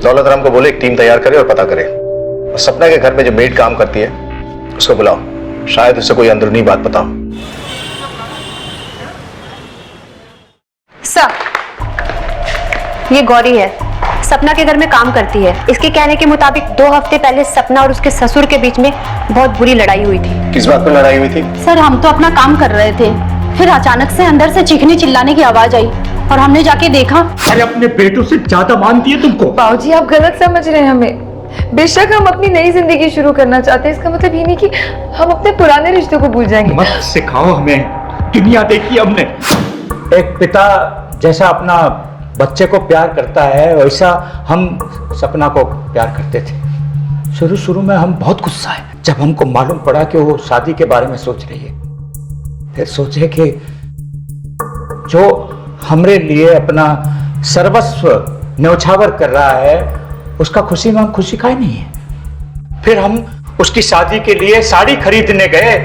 दौलत राम को बोले एक टीम तैयार करे और पता करे। और सपना के घर में जो मेड काम करती है उसको बुलाओ, शायद उसे कोई अंदरूनी बात पता हो। सर, ये गौरी है, सपना के घर में काम करती है। इसके कहने के मुताबिक 2 हफ्ते पहले सपना और उसके ससुर के बीच में बहुत बुरी लड़ाई हुई थी। किस बात पर लड़ाई हुई थी? सर हम तो अपना काम कर रहे थे, फिर अचानक से अंदर से चीखने चिल्लाने की आवाज आई और हमने जाके देखा। अरे अपने बेटों से ज्यादा मानती है तुमको। बाबूजी आप गलत समझ रहे हैं हमें। बेशक हम अपनी नई जिंदगी शुरू करना चाहते हैं, इसका मतलब ये नहीं कि हम अपने पुराने रिश्तों को भूल जाएंगे। मत सिखाओ हमें, दुनिया देखी हमने। एक पिता जैसा अपना बच्चे को प्यार करता है वैसा हम सपना को प्यार करते थे। शुरू शुरू में हम बहुत गुस्सा है जब हमको मालूम पड़ा कि वो शादी के बारे में सोच रही है। फिर सोचे कि जो हमरे लिए अपना सर्वस्व न्यौछावर कर रहा है उसका खुशी में हम खुशी का ही नहीं है। फिर हम उसकी शादी के लिए साड़ी खरीदने गए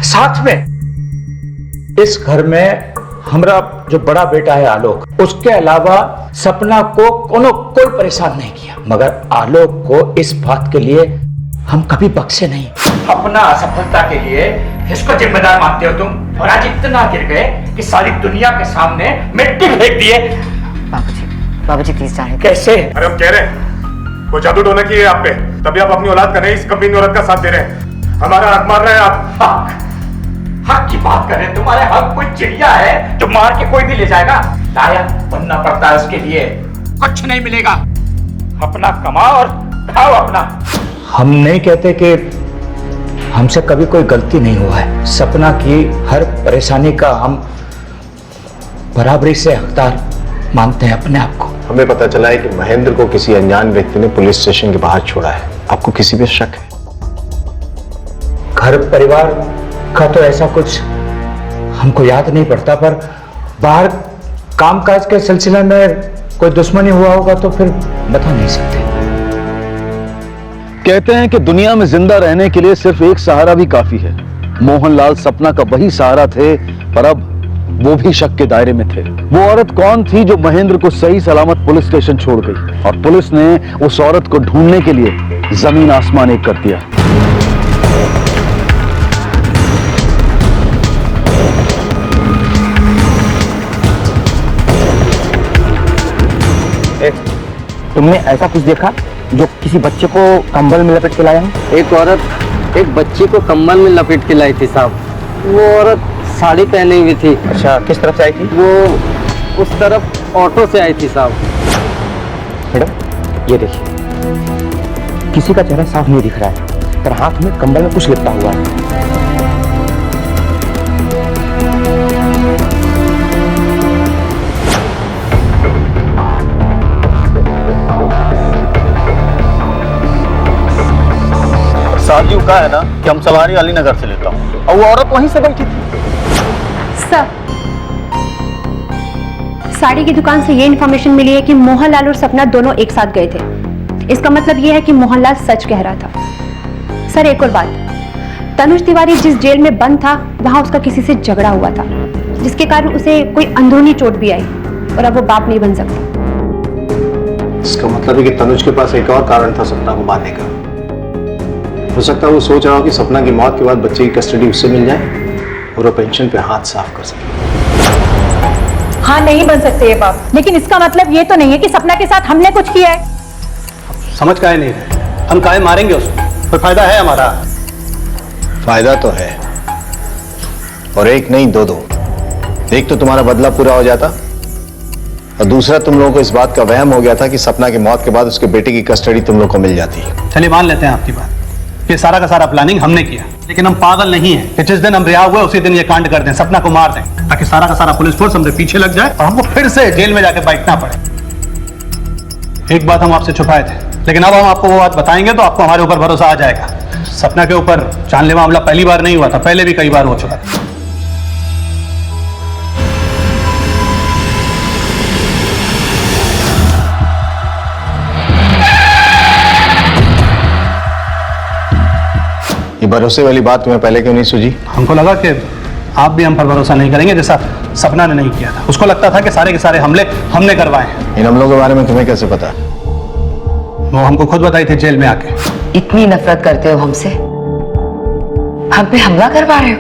साथ में। इस घर में हमारा जो बड़ा बेटा है आलोक, उसके अलावा सपना को कोई परेशान नहीं किया, मगर आलोक को इस बात के लिए हम कभी बख्शे नहीं। अपना असफलता के लिए इसको जिम्मेदार मानते हो तुम, और आज इतना गिर गए कि सारी दुनिया के सामने मिट्टी फेंक दिए। बाबूजी प्लीज जाने। कैसे? अरे हम कह रहे हैं वो जादू टोना की है आप पे, तभी आप अपनी औलाद का नहीं इस कमीनी औरत का साथ दे रहे हैं। हमारा हक मार रहे हैं आप। हक की बात कर रहे हैं? तुम्हारे हक कोई चिड़िया है जो मार के कोई भी ले जाएगा? लायक बनना पड़ता है उसके लिए, कुछ नहीं मिलेगा। अपना कमाओ और खाओ अपना। हम नहीं कहते कि हमसे कभी कोई गलती नहीं हुआ है। सपना की हर परेशानी का हम बराबरी से हकदार मानते हैं अपने आप को। हमें पता चला है कि महेंद्र को किसी अनजान व्यक्ति ने पुलिस स्टेशन के बाहर छोड़ा है। आपको किसी पे शक है? घर परिवार का तो ऐसा कुछ हमको याद नहीं पड़ता, पर बाहर कामकाज के सिलसिले में कोई दुश्मनी हुआ होगा तो फिर बता नहीं सकते। कहते हैं कि दुनिया में जिंदा रहने के लिए सिर्फ एक सहारा भी काफी है। मोहनलाल सपना का वही सहारा थे, पर अब वो भी शक के दायरे में थे। वो औरत कौन थी जो महेंद्र को सही सलामत पुलिस स्टेशन छोड़ गई, और पुलिस ने उस औरत को ढूंढने के लिए जमीन आसमान एक कर दिया। तुमने ऐसा कुछ देखा जो किसी बच्चे को कंबल में लपेट के लाया है? एक औरत एक बच्ची को कंबल में लपेट के लाई थी साहब। वो औरत साड़ी पहनी हुई थी। अच्छा, किस तरफ से आई थी? वो उस तरफ ऑटो से आई थी साहब। मैडम ये देखिए, किसी का चेहरा साफ नहीं दिख रहा है, पर हाथ में कंबल में कुछ लिपटा हुआ है। साथ का है ना कि हम सवारी अलीनगर से लेता हूँ, और वो औरत वहीं से बैठी थी। सर, साड़ी की दुकान से ये इन्फॉर्मेशन मिली है कि मोहनलाल और सपना दोनों एक साथ गए थे। इसका मतलब ये है कि मोहनलाल सच कह रहा था। सर एक और बात, तनुज तिवारी जिस जेल में बंद था वहां उसका किसी से झगड़ा हुआ था, जिसके कारण उसे कोई अंदरूनी चोट भी आई, और अब वो बाप नहीं बन सकता। इसका मतलब है कि तनुज के पास एक और कारण था सपना को मारने का। हो सकता है वो सोच रहा हो कि सपना की मौत के बाद बच्चे की कस्टडी उससे मिल जाए और वो पेंशन पे हाथ साफ कर सके। हाँ नहीं बन सकते ये बाप, लेकिन इसका मतलब ये तो नहीं है कि सपना के साथ हमने कुछ किया है। समझ काहे नहीं रहे? हम काहे मारेंगे उसको? कोई फायदा है हमारा? फायदा तो है, और एक नहीं दो। एक तो तुम्हारा बदला पूरा हो जाता, और दूसरा तुम लोगों को इस बात का वहम हो गया था कि सपना की मौत के बाद उसके बेटे की कस्टडी तुम लोग को मिल जाती है। चलिए मान लेते हैं आपकी बात, ये सारा का सारा प्लानिंग हमने किया, लेकिन हम पागल नहीं हैं कि जिस दिन हम रिहा हुए उसी दिन ये कांड कर दें, सपना को मार दें, ताकि सारा का सारा पुलिस फोर्स हमसे पीछे लग जाए और हमको फिर से जेल में जाके बैठना पड़े। एक बात हम आपसे छुपाए थे, लेकिन अब हम आपको वो बात बताएंगे तो आपको हमारे ऊपर भरोसा आ जाएगा। सपना के ऊपर जानलेवा हमला पहली बार नहीं हुआ था, पहले भी कई बार हो चुका था। ये भरोसे वाली बात तुम्हें पहले क्यों नहीं सूझी? हमको लगा कि आप भी हम पर भरोसा नहीं करेंगे, जैसा सपना ने नहीं किया था। उसको लगता था कि सारे के सारे हमले हमने करवाए हैं। इन हमलों के बारे में तुम्हें कैसे पता? वो हमको खुद बताई थी जेल में आके। इतनी नफरत करते हो हमसे, हम पे हमला करवा रहे हो?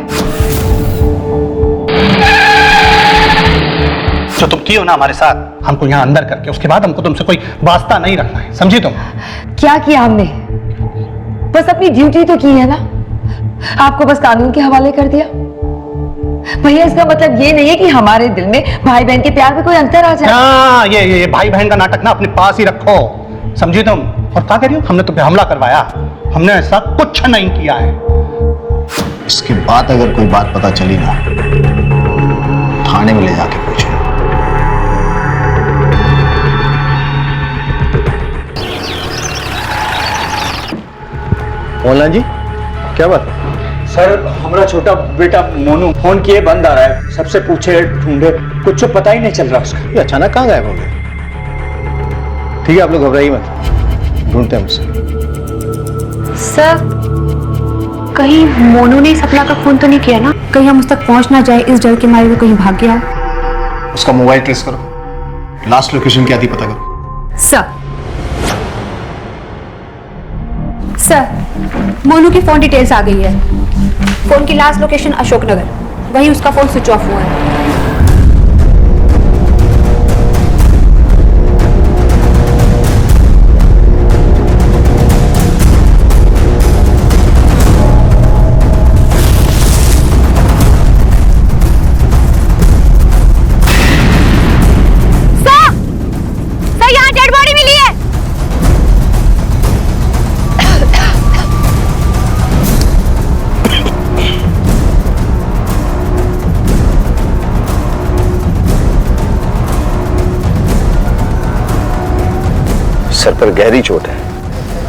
जो तुम किए हो ना हमारे साथ, हमको यहाँ अंदर करके, उसके बाद हमको तुमसे कोई वास्ता नहीं रखना है, समझी तुम? क्या किया हमने? बस अपनी ड्यूटी तो की है ना, आपको बस कानून के हवाले कर दिया। भैया इसका मतलब ये नहीं है कि हमारे दिल में भाई बहन के प्यार में कोई अंतर आ जाए। हाँ, ये भाई बहन का नाटक ना अपने पास ही रखो, समझी तुम? और क्या कह रही हो? हमने तुम पे हमला करवाया? हमने ऐसा कुछ नहीं किया है। इसके बाद अगर कोई बात पता चली ना, थाने में ले जाके पूछो। मोहनलाल जी, क्या बात? सर, हमारा छोटा बेटा मोनू फोन किए बंद आ रहा है, सबसे पूछे ढूंढे, कुछ पता ही नहीं चल रहा उसका। ये अचानक कहाँ गायब हो गए? ठीक है, आप लोग घबराइए मत, ढूंढते हैं उसे। सर, कहीं मोनू ने सपना का फोन तो नहीं किया ना? कहीं हम उस तक पहुंच ना जाए, इस डर के मारे वो कहीं भाग गया। उसका मोबाइल ट्रेस करो, लास्ट लोकेशन क्या थी पता करो। सर, मोनू की फोन डिटेल्स आ गई है। फोन की लास्ट लोकेशन अशोकनगर, वहीं उसका फोन स्विच ऑफ हुआ है। सर, यहाँ डेड बॉडी मिली है। सर पर गहरी चोट है,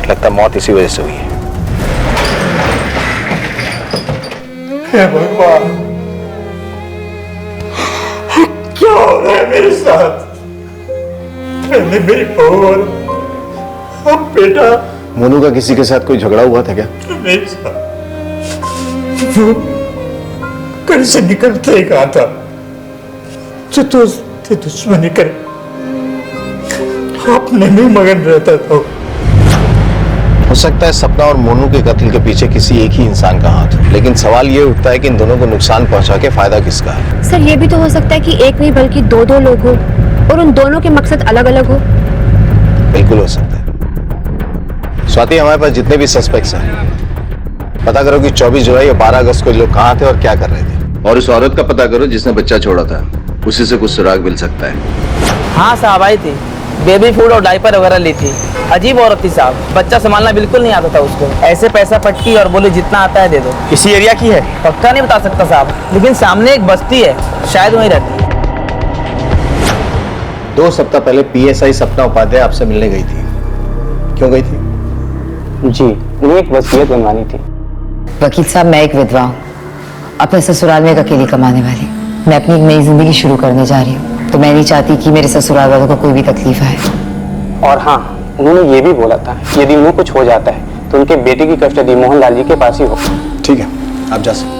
लगता मौत इसी वजह से हुई है। हे भगवान, क्या हो रहा है मेरे साथ? मैंने मेरी बहू और अब बेटा। मोनू का किसी के साथ कोई झगड़ा हुआ था क्या? मेरे साथ वो घर से निकलते ही कहा था जो दोस्त थे दुश्मनी करे, अपने में मगन रहता था। हो सकता है सपना और मोनू के कत्ल के पीछे किसी एक ही इंसान का हाथ हो, लेकिन सवाल ये उठता है कि इन दोनों को नुकसान पहुंचा के फायदा किसका है? सर, ये भी तो हो सकता है कि एक नहीं बल्कि दो लोग हो और उन दोनों के मकसद अलग अलग हो। बिल्कुल हो सकता है। स्वाति, हमारे पास जितने भी सस्पेक्ट्स हैं, पता करो कि 24 जुलाई और 12 अगस्त को लोग कहाँ थे और क्या कर रहे थे। और उस औरत का पता करो जिसने बच्चा छोड़ा था, उसी से कुछ सुराग मिल सकता है। हाँ साहब, आई थी, बेबी फूड और डायपर वगैरह ली थी। अजीब औरत थी साहब, बच्चा संभालना बिल्कुल नहीं आता था उसको। ऐसे पैसा पट्टी और बोले जितना आता है दे दो। किसी एरिया की है? पक्का नहीं बता सकता साहब, लेकिन सामने एक बस्ती है, शायद वहीं रहती है। 2 सप्ताह पहले पीएसआई सपना उपाध्याय आपसे मिलने गई थी, क्यों गई थी? जी, उन्हें एक वसीयत बनवानी थी। वकील साहब, मैं एक विधवा हूँ, अपने ससुराल में एक अकेली कमाने वाली। मैं अपनी एक नई जिंदगी शुरू करने जा रही हूँ, तो मैं नहीं चाहती कि मेरे ससुराल वालों को कोई भी तकलीफ आए। और हाँ, उन्होंने ये भी बोला था यदि उन्हें कुछ हो जाता है तो उनके बेटे की कस्टडी मोहनलाल जी के पास ही हो। ठीक है, आप जा सकते।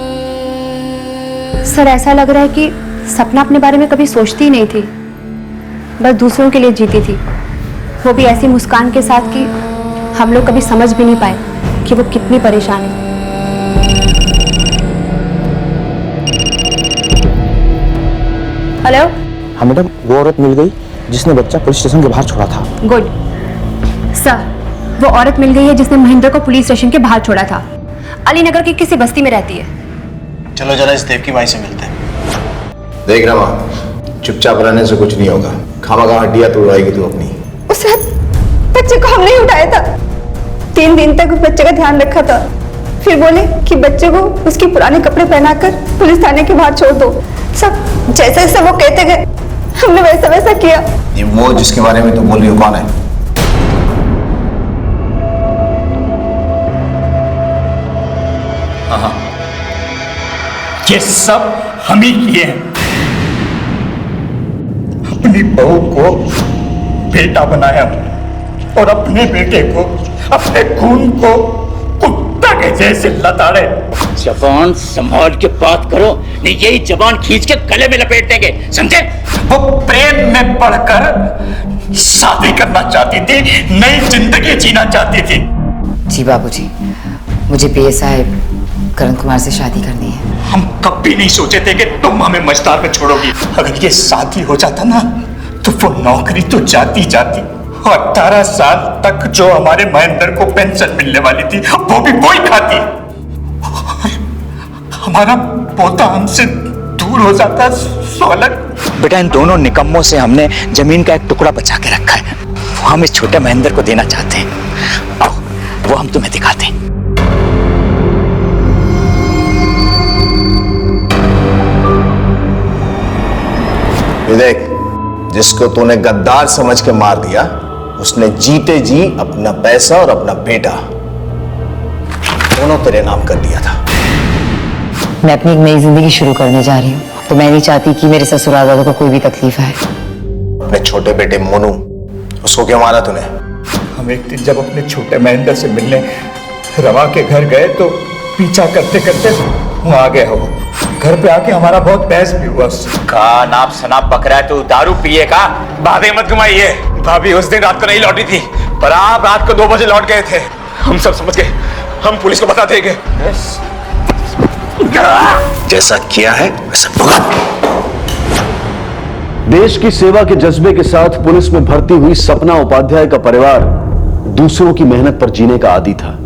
सर, ऐसा लग रहा है कि सपना अपने बारे में कभी सोचती ही नहीं थी, बस दूसरों के लिए जीती थी, वो भी ऐसी मुस्कान के साथ कि हम लोग कभी समझ भी नहीं पाए कि वो कितनी परेशान है। हेलो। हाँ मैडम, वो औरत मिल गई जिसने बच्चा पुलिस स्टेशन के बाहर छोड़ा था। गुड सर, वो औरत मिल गई है जिसने महेंद्र को पुलिस स्टेशन के बाहर छोड़ा था। अलीनगर की किसी बस्ती में रहती है। चलो जरा इस देव की माई से मिलते हैं। देख रमा, चुपचाप रहने से कुछ नहीं होगा, खामखा हड्डियां तोड़वाएगी तू अपनी। उस रात बच्चे को हमने उठाया था, 3 दिन तक उस बच्चे का ध्यान रखा था, फिर बोले कि बच्चे को उसके पुराने कपड़े पहनाकर पुलिस थाने के बाहर छोड़ दो। सब जैसे जैसे वो कहते गए हमने वैसा वैसा किया। ये वो जिसके बारे में तुम बोल रही हो कौन है? हाँ, ये सब हम ही किए हैं। अपनी बहू को बेटा बनाया और अपने बेटे को, अपने खून को कुत्ता के जैसे लताड़े। जबान संभाल के बात करो, नहीं यही जबान खींच के गले में लपेट देंगे, समझे? वो प्रेम में बढ़कर शादी करना चाहती थी, नई जिंदगी जीना चाहती थी। जी बाबूजी, मुझे पीएसआई करण कुमार से शादी करनी है। हम कभी नहीं सोचे थे कि तुम हमें मझधार में छोड़ोगी। अगर ये शादी हो जाता ना तो वो नौकरी तो जाती जाती, और 18 साल तक जो हमारे महेंद्र को पेंशन मिलने वाली थी वो भी वही खाती। हमारा पोता हमसे दूर हो जाता। सोलक बेटा, इन दोनों निकम्मों से हमने जमीन का एक टुकड़ा बचा के रखा है, वो हम इस छोटे महेंद्र को देना चाहते हैं। आओ, वो हम तुम्हें दिखाते हैं। ये देख, जिसको तूने गद्दार समझ के मार दिया, उसने जीते जी अपना पैसा और अपना बेटा दोनों तेरे नाम कर दिया था। मैं अपनी एक नई जिंदगी शुरू करने जा रही हूँ, तो मैं नहीं चाहती कि मेरे ससुराल वालों को कोई भी तकलीफ आए। अपने छोटे बेटे मोनू, उसको क्यों मारा तूने? हम एक दिन जब अपने छोटे महेंद्र से मिलने रवा के घर गए तो पीछा करते करते वहां आ गया। वो घर पे आके हमारा बहुत बहस भी हुआ। का नाप शनाप बकरा है, तू दारू पिए का? बातें मत घुमाइए। भाभी उस दिन रात को नहीं लौटी थी, पर आप रात को 2 बजे लौट गए थे। हम सब समझ गए, हम पुलिस को बता देंगे। जैसा किया है वैसा भुगत। देश की सेवा के जज्बे के साथ पुलिस में भर्ती हुई सपना उपाध्याय का परिवार दूसरों की मेहनत पर जीने का आदी था,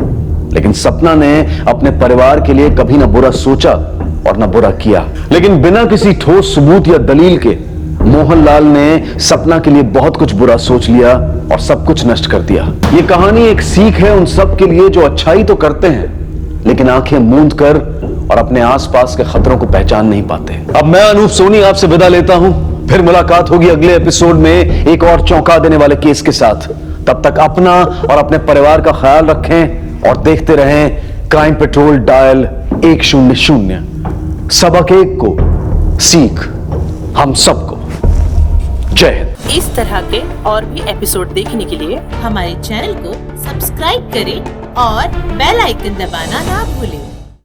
लेकिन सपना ने अपने परिवार के लिए कभी ना बुरा सोचा और ना बुरा किया। लेकिन बिना किसी ठोस सबूत या दलील के मोहनलाल ने सपना के लिए बहुत कुछ बुरा सोच लिया और सब कुछ नष्ट कर दिया। ये कहानी एक सीख है उन सब के लिए जो अच्छाई तो करते हैं, लेकिन आंखें मूंद कर और अपने आसपास के खतरों को पहचान नहीं पाते। अब मैं अनूप सोनी आपसे विदा लेता हूं, फिर मुलाकात होगी अगले एपिसोड में एक और चौंका देने वाले केस के साथ। तब तक अपना और अपने परिवार का ख्याल रखें और देखते रहें क्राइम पेट्रोल डायल 100। सबक एक को सीख हम सबको। जय हिंद। इस तरह के और भी एपिसोड देखने के लिए हमारे चैनल को सब्सक्राइब करें और बेल आइकन दबाना ना भूलें।